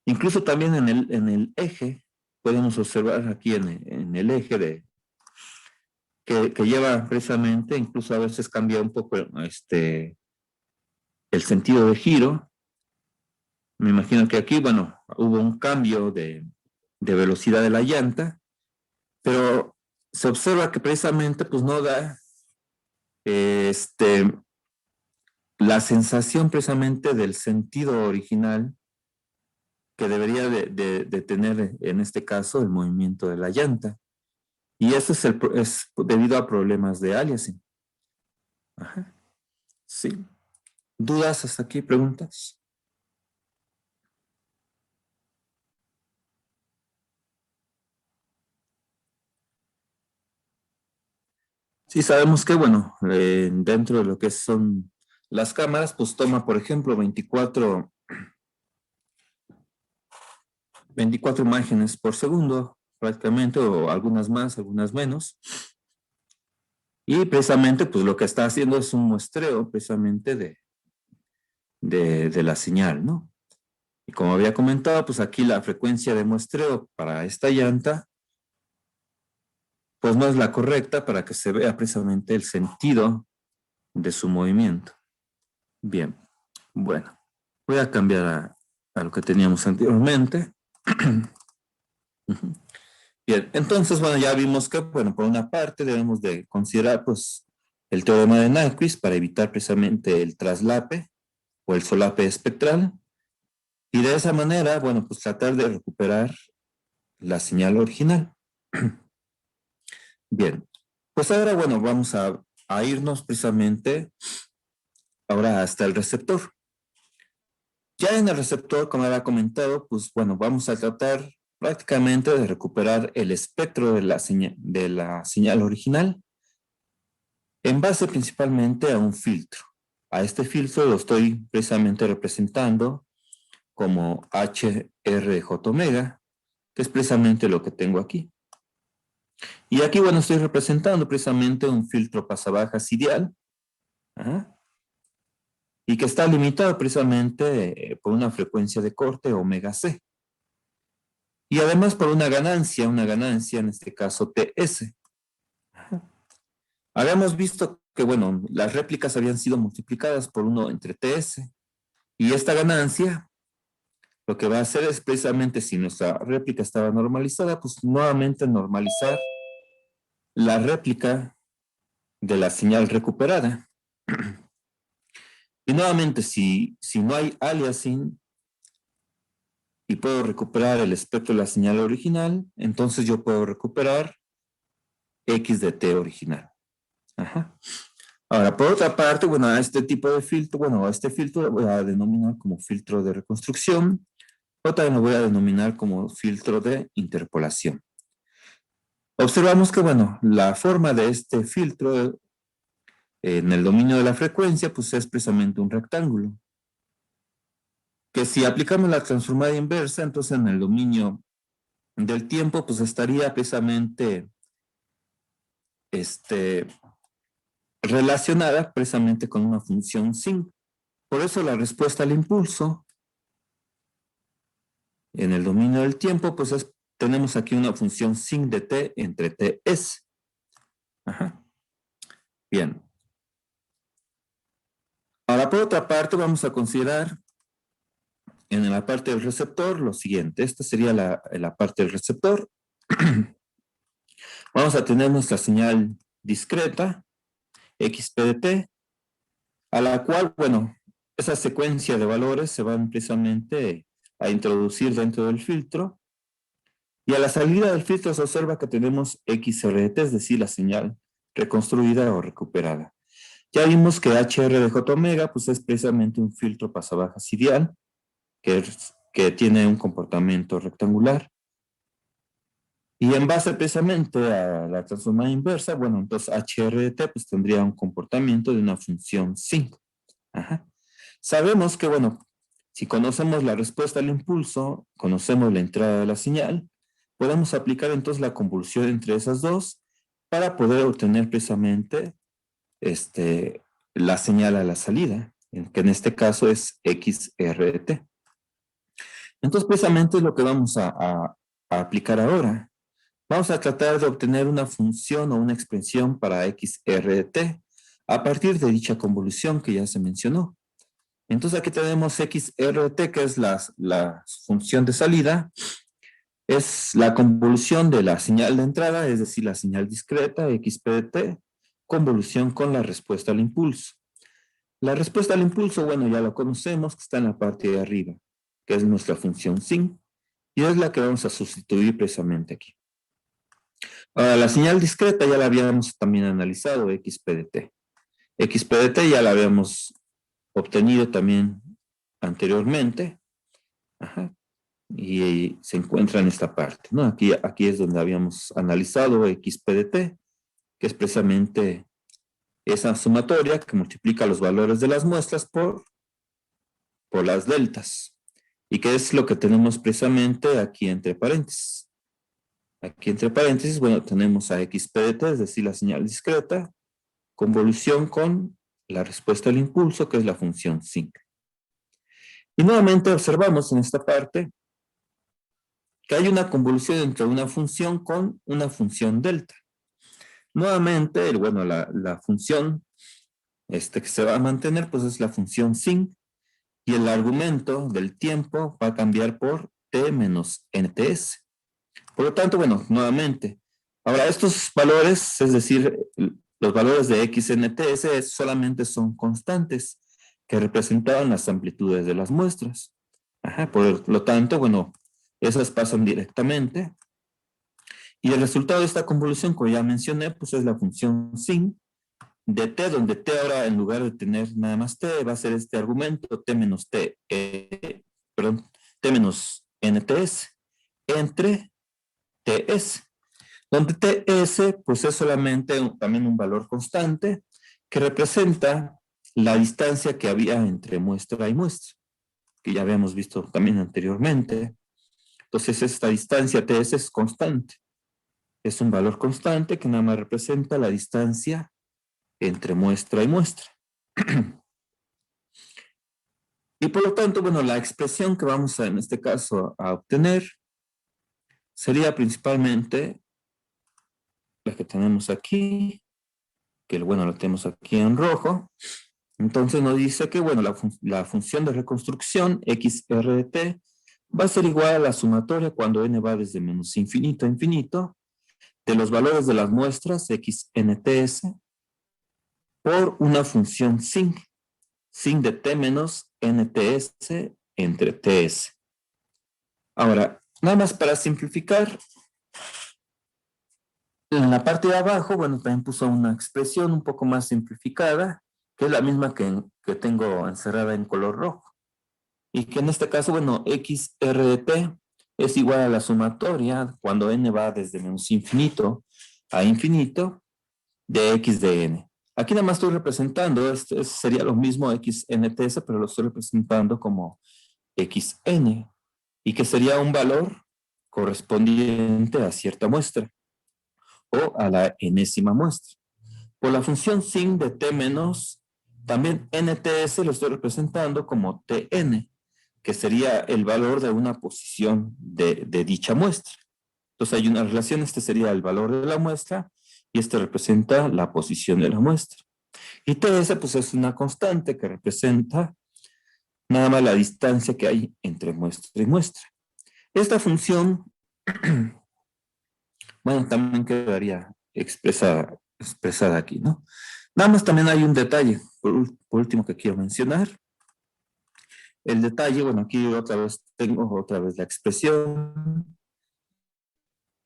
Incluso también en el eje, podemos observar aquí en el eje que lleva precisamente, incluso a veces cambia un poco el sentido de giro. Me imagino que aquí, bueno, hubo un cambio de velocidad de la llanta, pero se observa que precisamente pues no da la sensación precisamente del sentido original que debería de tener en este caso el movimiento de la llanta. Y eso es debido a problemas de aliasing. Ajá. Sí. ¿Dudas hasta aquí? ¿Preguntas? Sí, sabemos que, bueno, dentro de lo que son las cámaras, pues toma, por ejemplo, 24 imágenes por segundo, prácticamente, o algunas más, algunas menos. Y precisamente, pues lo que está haciendo es un muestreo, precisamente, de la señal, ¿no? Y como había comentado, pues aquí la frecuencia de muestreo para esta llanta, pues no es la correcta para que se vea precisamente el sentido de su movimiento. Bien, bueno, voy a cambiar a lo que teníamos anteriormente. Bien, entonces, bueno, ya vimos que, bueno, por una parte debemos de considerar, pues, el teorema de Nyquist para evitar precisamente el traslape o el solape espectral. Y de esa manera, bueno, pues tratar de recuperar la señal original. Bien, pues ahora, bueno, vamos a irnos precisamente ahora hasta el receptor. Ya en el receptor, como había comentado, pues bueno, vamos a tratar prácticamente de recuperar el espectro de la señal original en base principalmente a un filtro. A este filtro lo estoy precisamente representando como HRJ omega, que es precisamente lo que tengo aquí. Y aquí, bueno, estoy representando precisamente un filtro pasabajas ideal, ¿ah? Y que está limitado precisamente por una frecuencia de corte omega C. Y además por una ganancia en este caso TS. Habíamos visto que, bueno, las réplicas habían sido multiplicadas por 1 entre TS. Y esta ganancia, lo que va a hacer es precisamente, si nuestra réplica estaba normalizada, pues nuevamente normalizar la réplica de la señal recuperada. Y nuevamente, si no hay aliasing y puedo recuperar el espectro de la señal original, entonces yo puedo recuperar X de T original. Ajá. Ahora, por otra parte, bueno, a este tipo de filtro, bueno, a este filtro lo voy a denominar como filtro de reconstrucción, o también lo voy a denominar como filtro de interpolación. Observamos que, bueno, la forma de este filtro en el dominio de la frecuencia, pues es precisamente un rectángulo. Que si aplicamos la transformada inversa, entonces en el dominio del tiempo, pues estaría precisamente relacionada precisamente con una función sin. Por eso la respuesta al impulso en el dominio del tiempo, pues tenemos aquí una función sin de t entre ts. Ajá. Bien. Ahora, por otra parte, vamos a considerar en la parte del receptor lo siguiente. Esta sería la parte del receptor. Vamos a tener nuestra señal discreta, XP de t, a la cual, bueno, esa secuencia de valores se van precisamente a introducir dentro del filtro. Y a la salida del filtro se observa que tenemos XRT, es decir, la señal reconstruida o recuperada. Ya vimos que HR de J omega pues es precisamente un filtro pasabajas ideal que tiene un comportamiento rectangular. Y en base precisamente a la transformada inversa, bueno, entonces HRT pues tendría un comportamiento de una función sin. Ajá. Sabemos que, bueno, si conocemos la respuesta al impulso, conocemos la entrada de la señal, podemos aplicar entonces la convolución entre esas dos para poder obtener precisamente la señal a la salida, que en este caso es XRT. Entonces, precisamente es lo que vamos a aplicar ahora. Vamos a tratar de obtener una función o una expresión para XRT a partir de dicha convolución que ya se mencionó. Entonces aquí tenemos XRT, que es la función de salida, es la convolución de la señal de entrada, es decir, la señal discreta, XP de t, convolución con la respuesta al impulso. La respuesta al impulso, bueno, ya lo conocemos, que está en la parte de arriba, que es nuestra función sin, y es la que vamos a sustituir precisamente aquí. Ahora, la señal discreta ya la habíamos también analizado, XP de t. XP de t ya la habíamos obtenido también anteriormente. Ajá. Y se encuentra en esta parte, ¿no? Aquí es donde habíamos analizado XP de t, que es precisamente esa sumatoria que multiplica los valores de las muestras por las deltas. Y que es lo que tenemos precisamente aquí entre paréntesis. Aquí entre paréntesis, bueno, tenemos a XP de t, es decir, la señal discreta, convolución con la respuesta al impulso, que es la función sin. Y nuevamente observamos en esta parte que hay una convolución entre una función con una función delta. Nuevamente, bueno, la función que se va a mantener, pues es la función sin, y el argumento del tiempo va a cambiar por t menos nts. Por lo tanto, bueno, nuevamente, ahora estos valores, es decir, los valores de x nts solamente son constantes que representaban las amplitudes de las muestras. Ajá, por lo tanto, bueno, esas pasan directamente. Y el resultado de esta convolución, como ya mencioné, pues es la función sin de t, donde t ahora en lugar de tener nada más t, va a ser este argumento t menos t, t menos nts entre ts, donde ts pues es solamente también un valor constante que representa la distancia que había entre muestra y muestra, que ya habíamos visto también anteriormente. Entonces esta distancia ts es constante. Es un valor constante que nada más representa la distancia entre muestra y muestra. Y por lo tanto, bueno, la expresión que vamos en este caso a obtener sería principalmente la que tenemos aquí, que bueno, lo tenemos aquí en rojo. Entonces nos dice que, bueno, la función de reconstrucción XR de t va a ser igual a la sumatoria cuando n va desde menos infinito a infinito de los valores de las muestras XNTS por una función sin de t menos NTS entre TS. Ahora, nada más para simplificar, en la parte de abajo, bueno, también puso una expresión un poco más simplificada, que es la misma que tengo encerrada en color rojo. Y que en este caso, bueno, XR de t es igual a la sumatoria cuando n va desde menos infinito a infinito de x de n. Aquí nada más estoy representando, esto sería lo mismo XNTS, pero lo estoy representando como XN, y que sería un valor correspondiente a cierta muestra, o a la enésima muestra. Por la función sin de t menos, también NTS lo estoy representando como TN, que sería el valor de una posición de dicha muestra. Entonces hay una relación, este sería el valor de la muestra, y este representa la posición de la muestra. Y TS pues es una constante que representa nada más la distancia que hay entre muestra y muestra. Esta función, bueno, también quedaría expresada aquí, ¿no? Nada más también hay un detalle, por último, que quiero mencionar. El detalle, bueno, aquí tengo otra vez la expresión.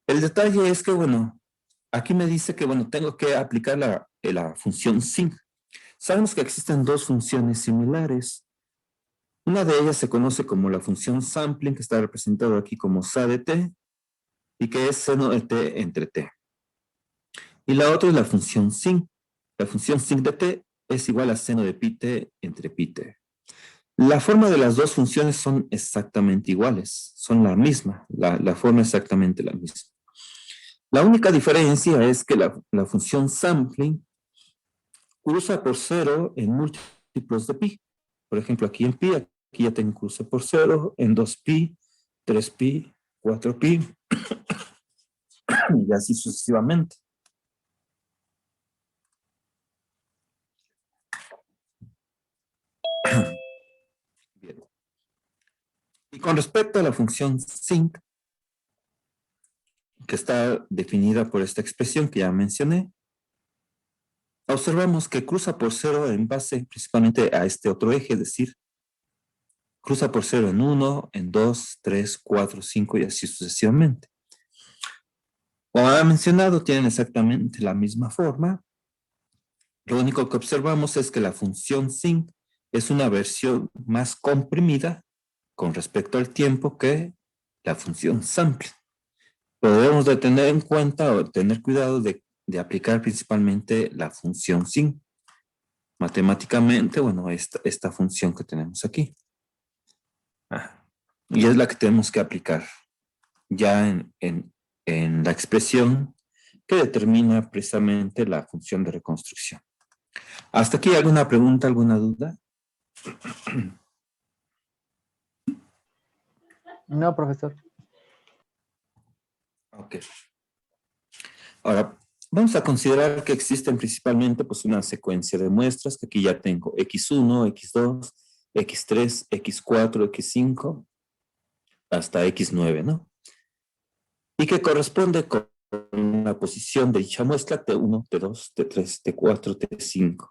El detalle es que, bueno, aquí me dice que, bueno, tengo que aplicar la función sin. Sabemos que existen dos funciones similares. Una de ellas se conoce como la función sampling, que está representado aquí como sa de t, y que es seno de t entre t. Y la otra es la función sin. La función sin de t es igual a seno de pi t entre pi t. La forma de las dos funciones son exactamente iguales, son la misma, la forma es exactamente la misma. La única diferencia es que la función sampling cruza por cero en múltiplos de pi. Por ejemplo, aquí en pi, aquí ya tengo cruce por cero, en 2pi, 3pi, 4pi, y así sucesivamente. Bien. Y con respecto a la función sin, que está definida por esta expresión que ya mencioné, observamos que cruza por cero en base principalmente a este otro eje, es decir, cruza por cero en 1, en 2, 3, 4, 5 y así sucesivamente. Como había mencionado, tienen exactamente la misma forma. Lo único que observamos es que la función sin es una versión más comprimida con respecto al tiempo que la función sample. Pero debemos de tener en cuenta o tener cuidado de aplicar principalmente la función sin. Matemáticamente, bueno, esta función que tenemos aquí. Y es la que tenemos que aplicar ya en la expresión que determina precisamente la función de reconstrucción. ¿Hasta aquí alguna pregunta, alguna duda? No, profesor. Ok. Ahora, vamos a considerar que existen principalmente pues una secuencia de muestras, que aquí ya tengo X1, X2, X3, X4, X5, hasta X9, ¿no? Y que corresponde con la posición de dicha muestra T1, T2, T3, T4, T5.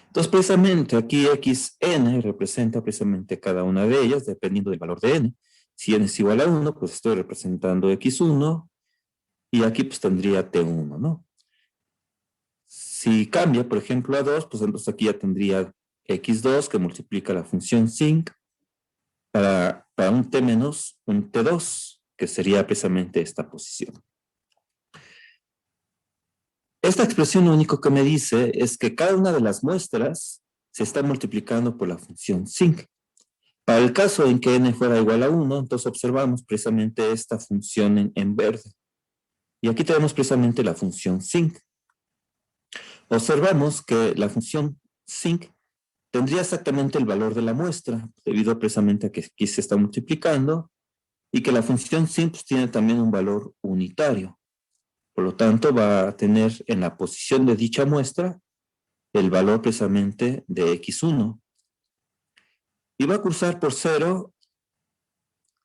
Entonces, precisamente aquí Xn representa precisamente cada una de ellas, dependiendo del valor de n. Si n es igual a 1, pues estoy representando X1, y aquí pues tendría T1, ¿no? Si cambia, por ejemplo, a 2, pues entonces aquí ya tendría X2 que multiplica la función sin para un T menos un T2, que sería precisamente esta posición. Esta expresión lo único que me dice es que cada una de las muestras se está multiplicando por la función sin. Para el caso en que n fuera igual a 1, entonces observamos precisamente esta función en verde. Y aquí tenemos precisamente la función sin. Observamos que la función sin tendría exactamente el valor de la muestra, debido precisamente a que aquí se está multiplicando, y que la función sin pues, tiene también un valor unitario. Por lo tanto, va a tener en la posición de dicha muestra el valor precisamente de X1. Y va a cursar por 0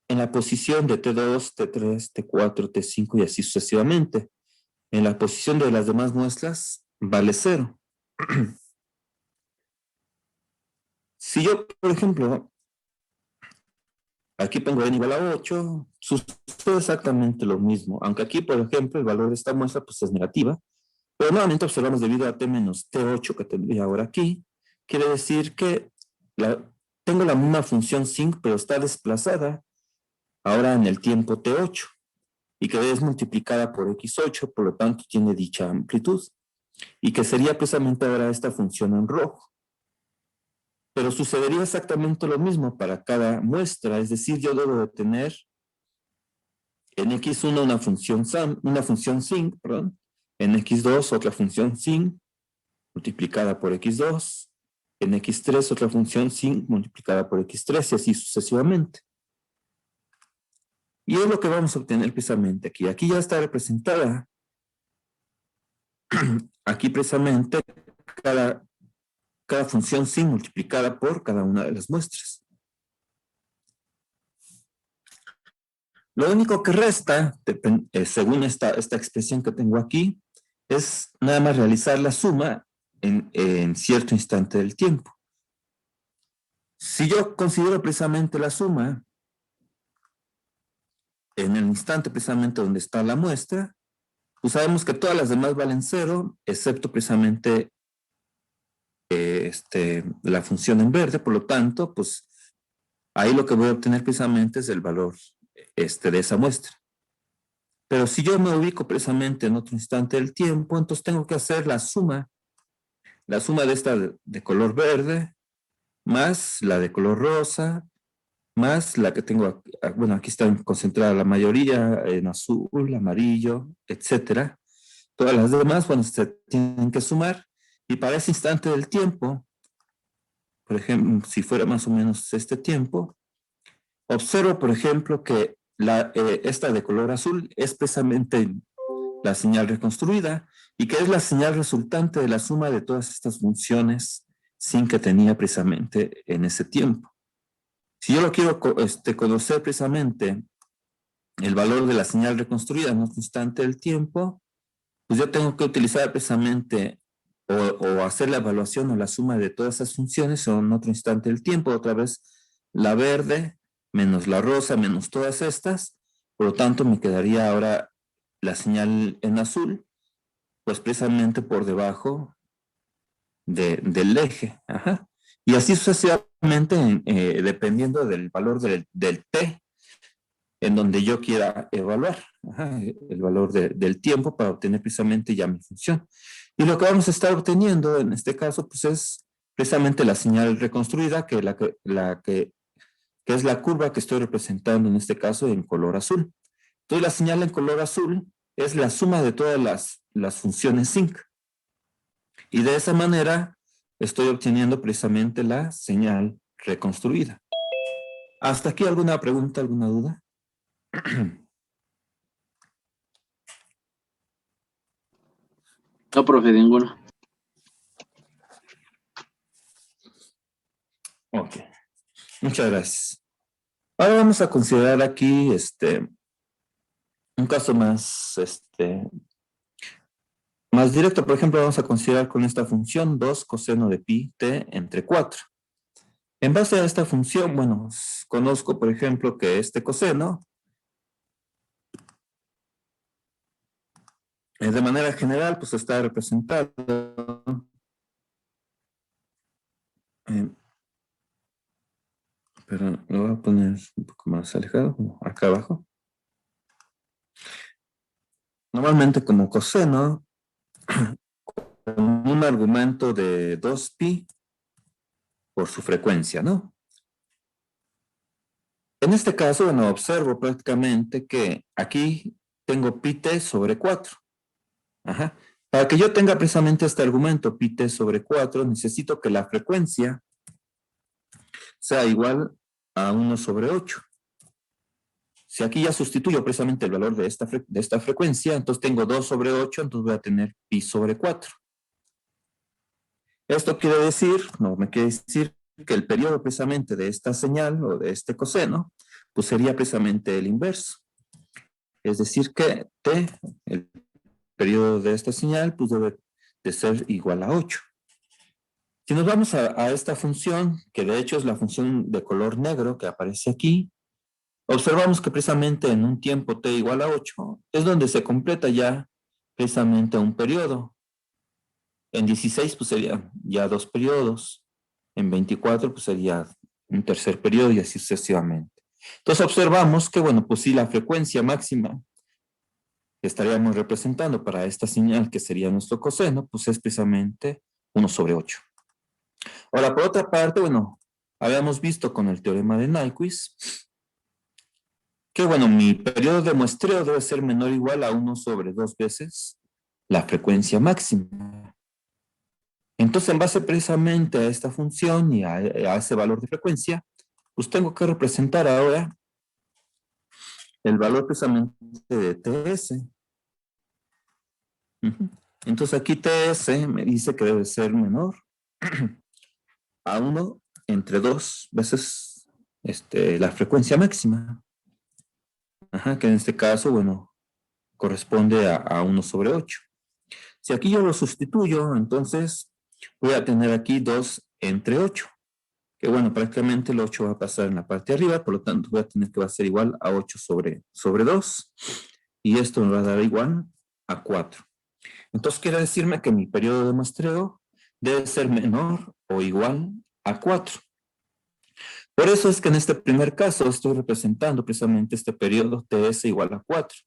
en la posición de T2, T3, T4, T5 y así sucesivamente. En la posición de las demás muestras vale 0. Si yo, por ejemplo, aquí pongo n igual a 8, sucede exactamente lo mismo. Aunque aquí, por ejemplo, el valor de esta muestra pues, es negativa. Pero nuevamente observamos debido a T menos T8 que tendría ahora aquí, quiere decir que tengo la misma función sinc, pero está desplazada ahora en el tiempo T8 y que es multiplicada por X8, por lo tanto tiene dicha amplitud y que sería precisamente ahora esta función en rojo. Pero sucedería exactamente lo mismo para cada muestra, es decir, yo debo de tener en X1 una función sinc, perdón, en X2 otra función sinc multiplicada por X2, en X3 otra función sinc multiplicada por X3 y así sucesivamente. Y es lo que vamos a obtener precisamente aquí. Aquí ya está representada, aquí precisamente cada función sinc multiplicada por cada una de las muestras. Lo único que resta, según esta expresión que tengo aquí, es nada más realizar la suma en cierto instante del tiempo. Si yo considero precisamente la suma en el instante precisamente donde está la muestra, pues sabemos que todas las demás valen 0, excepto precisamente la función en verde, por lo tanto, pues ahí lo que voy a obtener precisamente es el valor de esa muestra. Pero si yo me ubico precisamente en otro instante del tiempo, entonces tengo que hacer la suma de esta de color verde, más la de color rosa, más la que tengo, bueno, aquí está concentrada la mayoría, en azul, amarillo, etcétera. Todas las demás, bueno, se tienen que sumar, y para ese instante del tiempo, por ejemplo, si fuera más o menos este tiempo, observo, por ejemplo, que esta de color azul es precisamente la señal reconstruida, y que es la señal resultante de la suma de todas estas funciones sin que tenía precisamente en ese tiempo. Si yo lo quiero conocer precisamente el valor de la señal reconstruida en otro instante del tiempo, pues yo tengo que utilizar precisamente o hacer la evaluación o la suma de todas esas funciones en otro instante del tiempo, otra vez la verde menos la rosa menos todas estas, por lo tanto me quedaría ahora la señal en azul, pues precisamente por debajo del eje. Ajá. Y así sucesivamente, dependiendo del valor del t en donde yo quiera evaluar. Ajá, el valor del tiempo para obtener precisamente ya mi función. Y lo que vamos a estar obteniendo en este caso, pues es precisamente la señal reconstruida, que es la curva que estoy representando en este caso en color azul. Entonces la señal en color azul es la suma de todas las funciones sinc. Y de esa manera estoy obteniendo precisamente la señal reconstruida. ¿Hasta aquí alguna pregunta, alguna duda? No, profe, ninguno. Ok, muchas gracias. Ahora vamos a considerar aquí un caso más directo. Por ejemplo, vamos a considerar con esta función 2 coseno de pi t entre 4. En base a esta función, bueno, conozco, por ejemplo, que este coseno, de manera general, pues está representado pero lo voy a poner un poco más alejado, acá abajo. Normalmente como coseno, con un argumento de 2pi por su frecuencia, ¿no? En este caso, bueno, observo prácticamente que aquí tengo pi t sobre 4. Ajá. Para que yo tenga precisamente este argumento, pi t sobre 4, necesito que la frecuencia sea igual a 1 sobre 8. Si aquí ya sustituyo precisamente el valor de esta frecuencia, entonces tengo 2 sobre 8, entonces voy a tener pi sobre 4. Esto quiere decir, no me quiere decir que el periodo precisamente de esta señal o de este coseno, pues sería precisamente el inverso. Es decir que t, el periodo de esta señal, pues debe de ser igual a 8. Si nos vamos a esta función, que de hecho es la función de color negro que aparece aquí, observamos que precisamente en un tiempo t igual a 8 es donde se completa ya precisamente un periodo. En 16 pues sería ya 2 periodos. En 24 pues sería un tercer periodo y así sucesivamente. Entonces observamos que, bueno, pues si la frecuencia máxima que estaríamos representando para esta señal, que sería nuestro coseno, pues es precisamente 1 sobre 8. Ahora, por otra parte, bueno, habíamos visto con el teorema de Nyquist que, bueno, mi periodo de muestreo debe ser menor o igual a 1 sobre 2 veces la frecuencia máxima. Entonces, en base precisamente a esta función y a ese valor de frecuencia, pues tengo que representar ahora el valor precisamente de TS. Entonces aquí TS me dice que debe ser menor a 1 entre 2 veces la frecuencia máxima. Que en este caso, bueno, corresponde a 1 sobre 8. Si aquí yo lo sustituyo, entonces voy a tener aquí 2 entre 8. Que bueno, prácticamente el 8 va a pasar en la parte de arriba, por lo tanto voy a tener que va a ser igual a 8 sobre 2. Y esto me va a dar igual a 4. Entonces quiere decirme que mi periodo de muestreo debe ser menor o igual a 4. Por eso es que en este primer caso estoy representando precisamente este periodo TS igual a 4.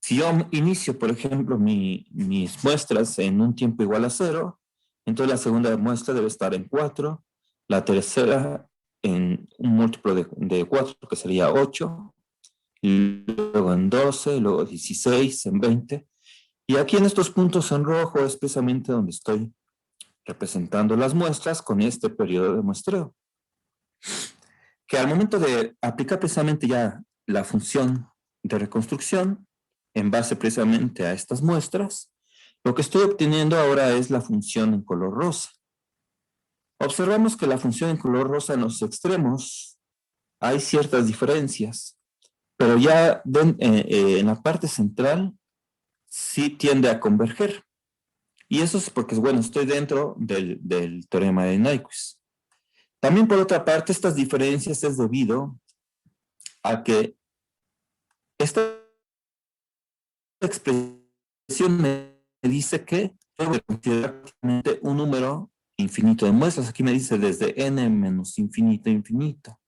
Si yo inicio, por ejemplo, mis muestras en un tiempo igual a 0, entonces la segunda muestra debe estar en 4, la tercera en un múltiplo de 4, que sería 8, y luego en 12, luego 16, en 20. Y aquí en estos puntos en rojo es precisamente donde estoy representando las muestras con este periodo de muestreo. Que al momento de aplicar precisamente ya la función de reconstrucción en base precisamente a estas muestras, lo que estoy obteniendo ahora es la función en color rosa. Observamos que la función en color rosa en los extremos hay ciertas diferencias, pero ya en la parte central sí tiende a converger. Y eso es porque, bueno, estoy dentro del teorema de Nyquist. También, por otra parte, estas diferencias es debido a que esta expresión me dice que tengo que considerar un número infinito de muestras. Aquí me dice desde n menos infinito a infinito.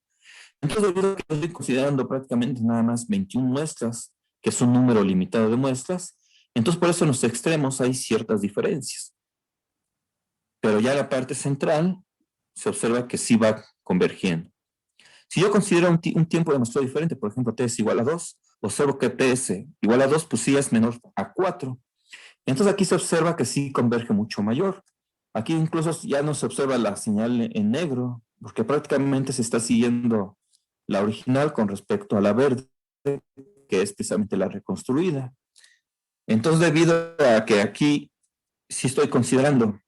Entonces, debido a que estoy considerando prácticamente nada más 21 muestras, que es un número limitado de muestras, entonces por eso en los extremos hay ciertas diferencias. Pero ya en la parte central se observa que sí va convergiendo. Si yo considero un tiempo de muestreo diferente, por ejemplo, t es igual a 2, observo que ts igual a 2, pues sí es menor a 4. Entonces aquí se observa que sí converge mucho mayor. Aquí incluso ya no se observa la señal en negro, porque prácticamente se está siguiendo la original con respecto a la verde, que es precisamente la reconstruida. Entonces, debido a que aquí sí estoy considerando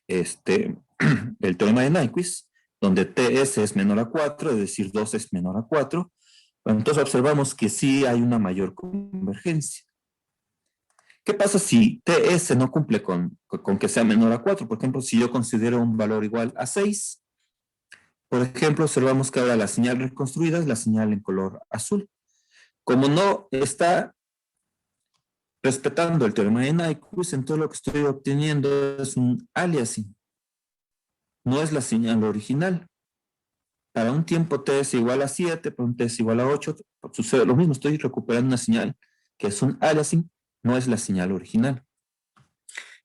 el teorema de Nyquist, donde TS es menor a 4, es decir, 2 es menor a 4, entonces observamos que sí hay una mayor convergencia. ¿Qué pasa si TS no cumple con que sea menor a 4? Por ejemplo, si yo considero un valor igual a 6, por ejemplo, observamos que ahora la señal reconstruida es la señal en color azul. Como no está respetando el teorema de Nyquist, entonces lo que estoy obteniendo es un aliasing. No es la señal original. Para un tiempo t es igual a 7, para un t es igual a 8, sucede lo mismo. Estoy recuperando una señal que es un aliasing, no es la señal original.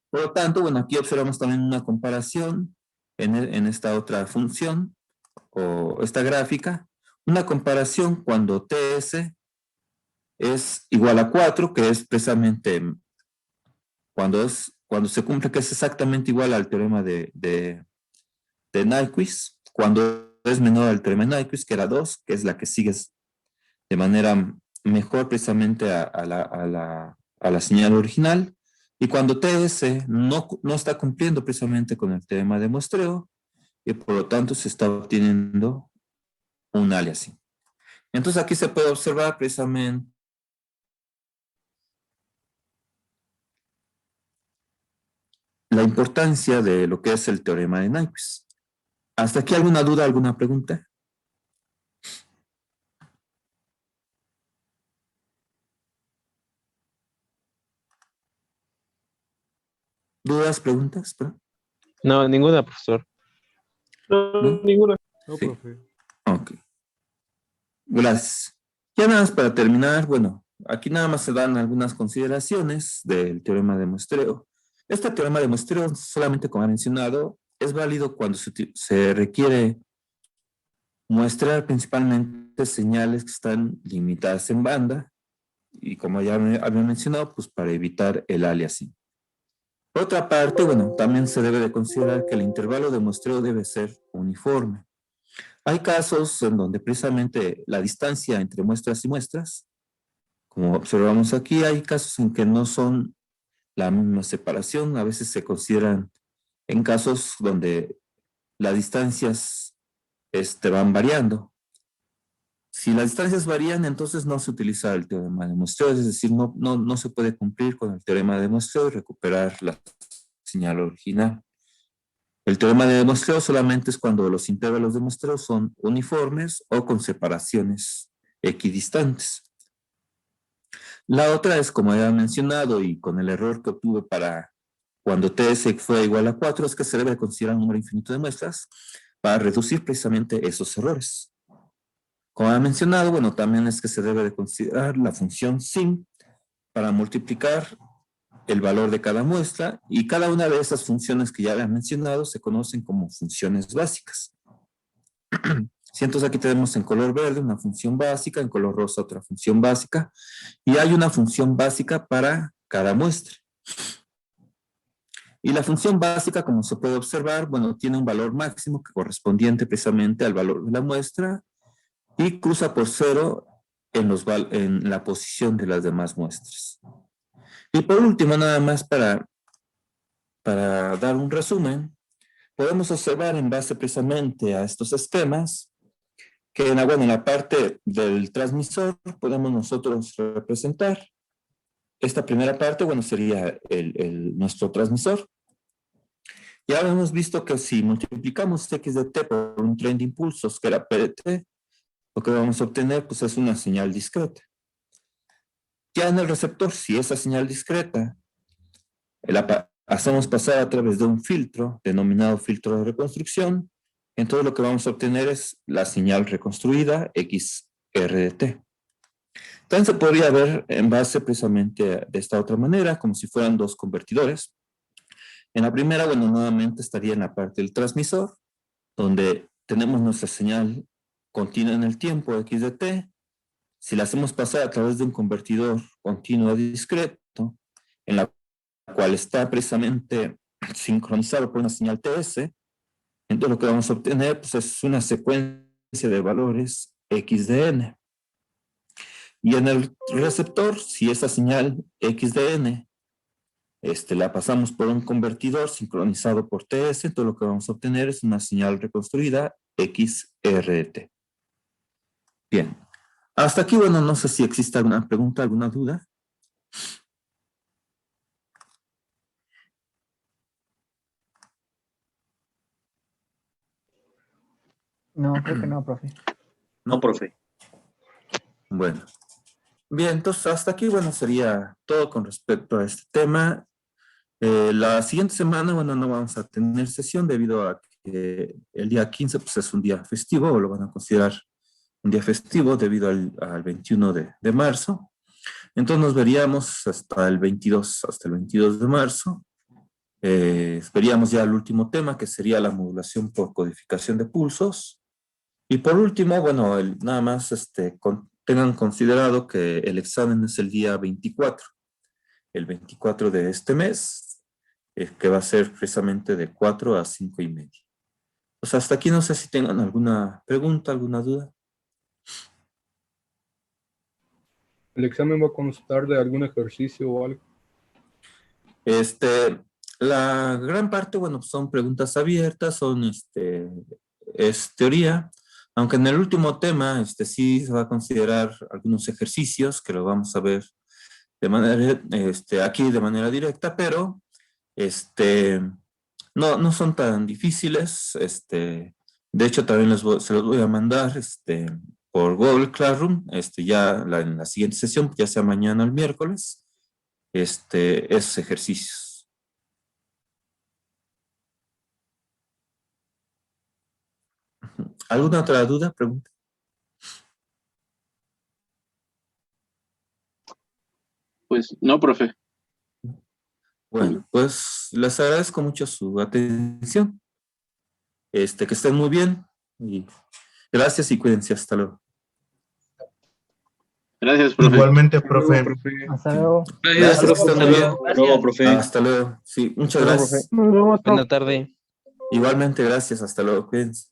Por lo tanto, bueno, aquí observamos también una comparación en esta otra función o esta gráfica, una comparación cuando ts es igual a 4, que es precisamente cuando se cumple que es exactamente igual al teorema de Nyquist, cuando es menor al teorema de Nyquist, que era 2, que es la que sigue de manera mejor precisamente a la señal original. Y cuando TS no está cumpliendo precisamente con el teorema de muestreo, y por lo tanto se está obteniendo un aliasing. Entonces aquí se puede observar precisamente la importancia de lo que es el teorema de Nyquist. ¿Hasta aquí alguna duda, alguna pregunta? ¿Dudas, preguntas? No, ninguna, profesor. No, ¿No? ninguna. No, Sí. profe. Ok. Gracias. Ya nada más para terminar, bueno, aquí nada más se dan algunas consideraciones del teorema de muestreo. Este teorema de muestreo, solamente como he mencionado, es válido cuando se requiere muestrar principalmente señales que están limitadas en banda y como ya había mencionado, pues para evitar el aliasing. Por otra parte, bueno, también se debe de considerar que el intervalo de muestreo debe ser uniforme. Hay casos en donde precisamente la distancia entre muestras y muestras, como observamos aquí, hay casos en que no son la misma separación, a veces se consideran en casos donde las distancias van variando. Si las distancias varían, entonces no se utiliza el teorema de muestreo, es decir, no se puede cumplir con el teorema de muestreo y recuperar la señal original. El teorema de muestreo solamente es cuando los intervalos de muestreo son uniformes o con separaciones equidistantes. La otra es, como ya he mencionado, y con el error que obtuve para cuando TS fue igual a 4, es que se debe considerar un número infinito de muestras para reducir precisamente esos errores. Como he mencionado, bueno, también es que se debe de considerar la función sim para multiplicar el valor de cada muestra, y cada una de esas funciones que ya había mencionado se conocen como funciones básicas. Si entonces aquí tenemos en color verde una función básica, en color rosa otra función básica, y hay una función básica para cada muestra. Y la función básica, como se puede observar, bueno, tiene un valor máximo que correspondiente precisamente al valor de la muestra y cruza por 0 en la posición de las demás muestras. Y por último, nada más para dar un resumen, podemos observar en base precisamente a estos esquemas que en la parte del transmisor podemos nosotros representar. Esta primera parte, bueno, sería nuestro transmisor. Ya hemos visto que si multiplicamos x de t por un tren de impulsos que era p de t, lo que vamos a obtener pues es una señal discreta. Ya en el receptor, si esa señal discreta la hacemos pasar a través de un filtro denominado filtro de reconstrucción, entonces lo que vamos a obtener es la señal reconstruida XR de t. Entonces se podría ver en base precisamente de esta otra manera, como si fueran dos convertidores. En la primera, bueno, nuevamente estaría en la parte del transmisor, donde tenemos nuestra señal continua en el tiempo x de t. Si la hacemos pasar a través de un convertidor continuo discreto, en la cual está precisamente sincronizado por una señal TS, entonces lo que vamos a obtener pues, es una secuencia de valores x de n. Y en el receptor, si esa señal x de n la pasamos por un convertidor sincronizado por TS, entonces lo que vamos a obtener es una señal reconstruida XRT. Bien. Hasta aquí, bueno, no sé si existe alguna pregunta, alguna duda. No, creo que no, profe. No, profe. Bueno. Bien, entonces hasta aquí, bueno, sería todo con respecto a este tema. La siguiente semana, bueno, no vamos a tener sesión debido a que el día 15 pues, es un día festivo, o lo van a considerar un día festivo debido al 21 de marzo. Entonces nos veríamos hasta el 22 de marzo. Veríamos ya el último tema, que sería la modulación por codificación de pulsos. Y por último, bueno, nada más tengan considerado que el examen es el día 24, el 24 de este mes, que va a ser precisamente de 4 a 5:30. Pues hasta aquí no sé si tengan alguna pregunta, alguna duda. ¿El examen va a constar de algún ejercicio o algo? La gran parte, bueno, son preguntas abiertas, es teoría, aunque en el último tema, sí se va a considerar algunos ejercicios que lo vamos a ver de manera, aquí de manera directa, pero, no son tan difíciles, de hecho también se los voy a mandar, por Google Classroom, ya en la siguiente sesión, ya sea mañana o el miércoles, esos ejercicios. ¿Alguna otra duda, pregunta? Pues no, profe. Bueno, pues les agradezco mucho su atención. Que estén muy bien. Y gracias y cuídense. Hasta luego. Gracias, profe. Igualmente, profe. Hasta luego. Gracias, que estén muy bien. Luego, profe. Hasta luego. Sí, muchas Hasta luego, gracias. profe. Buena tarde. Igualmente, gracias. Hasta luego. Cuídense.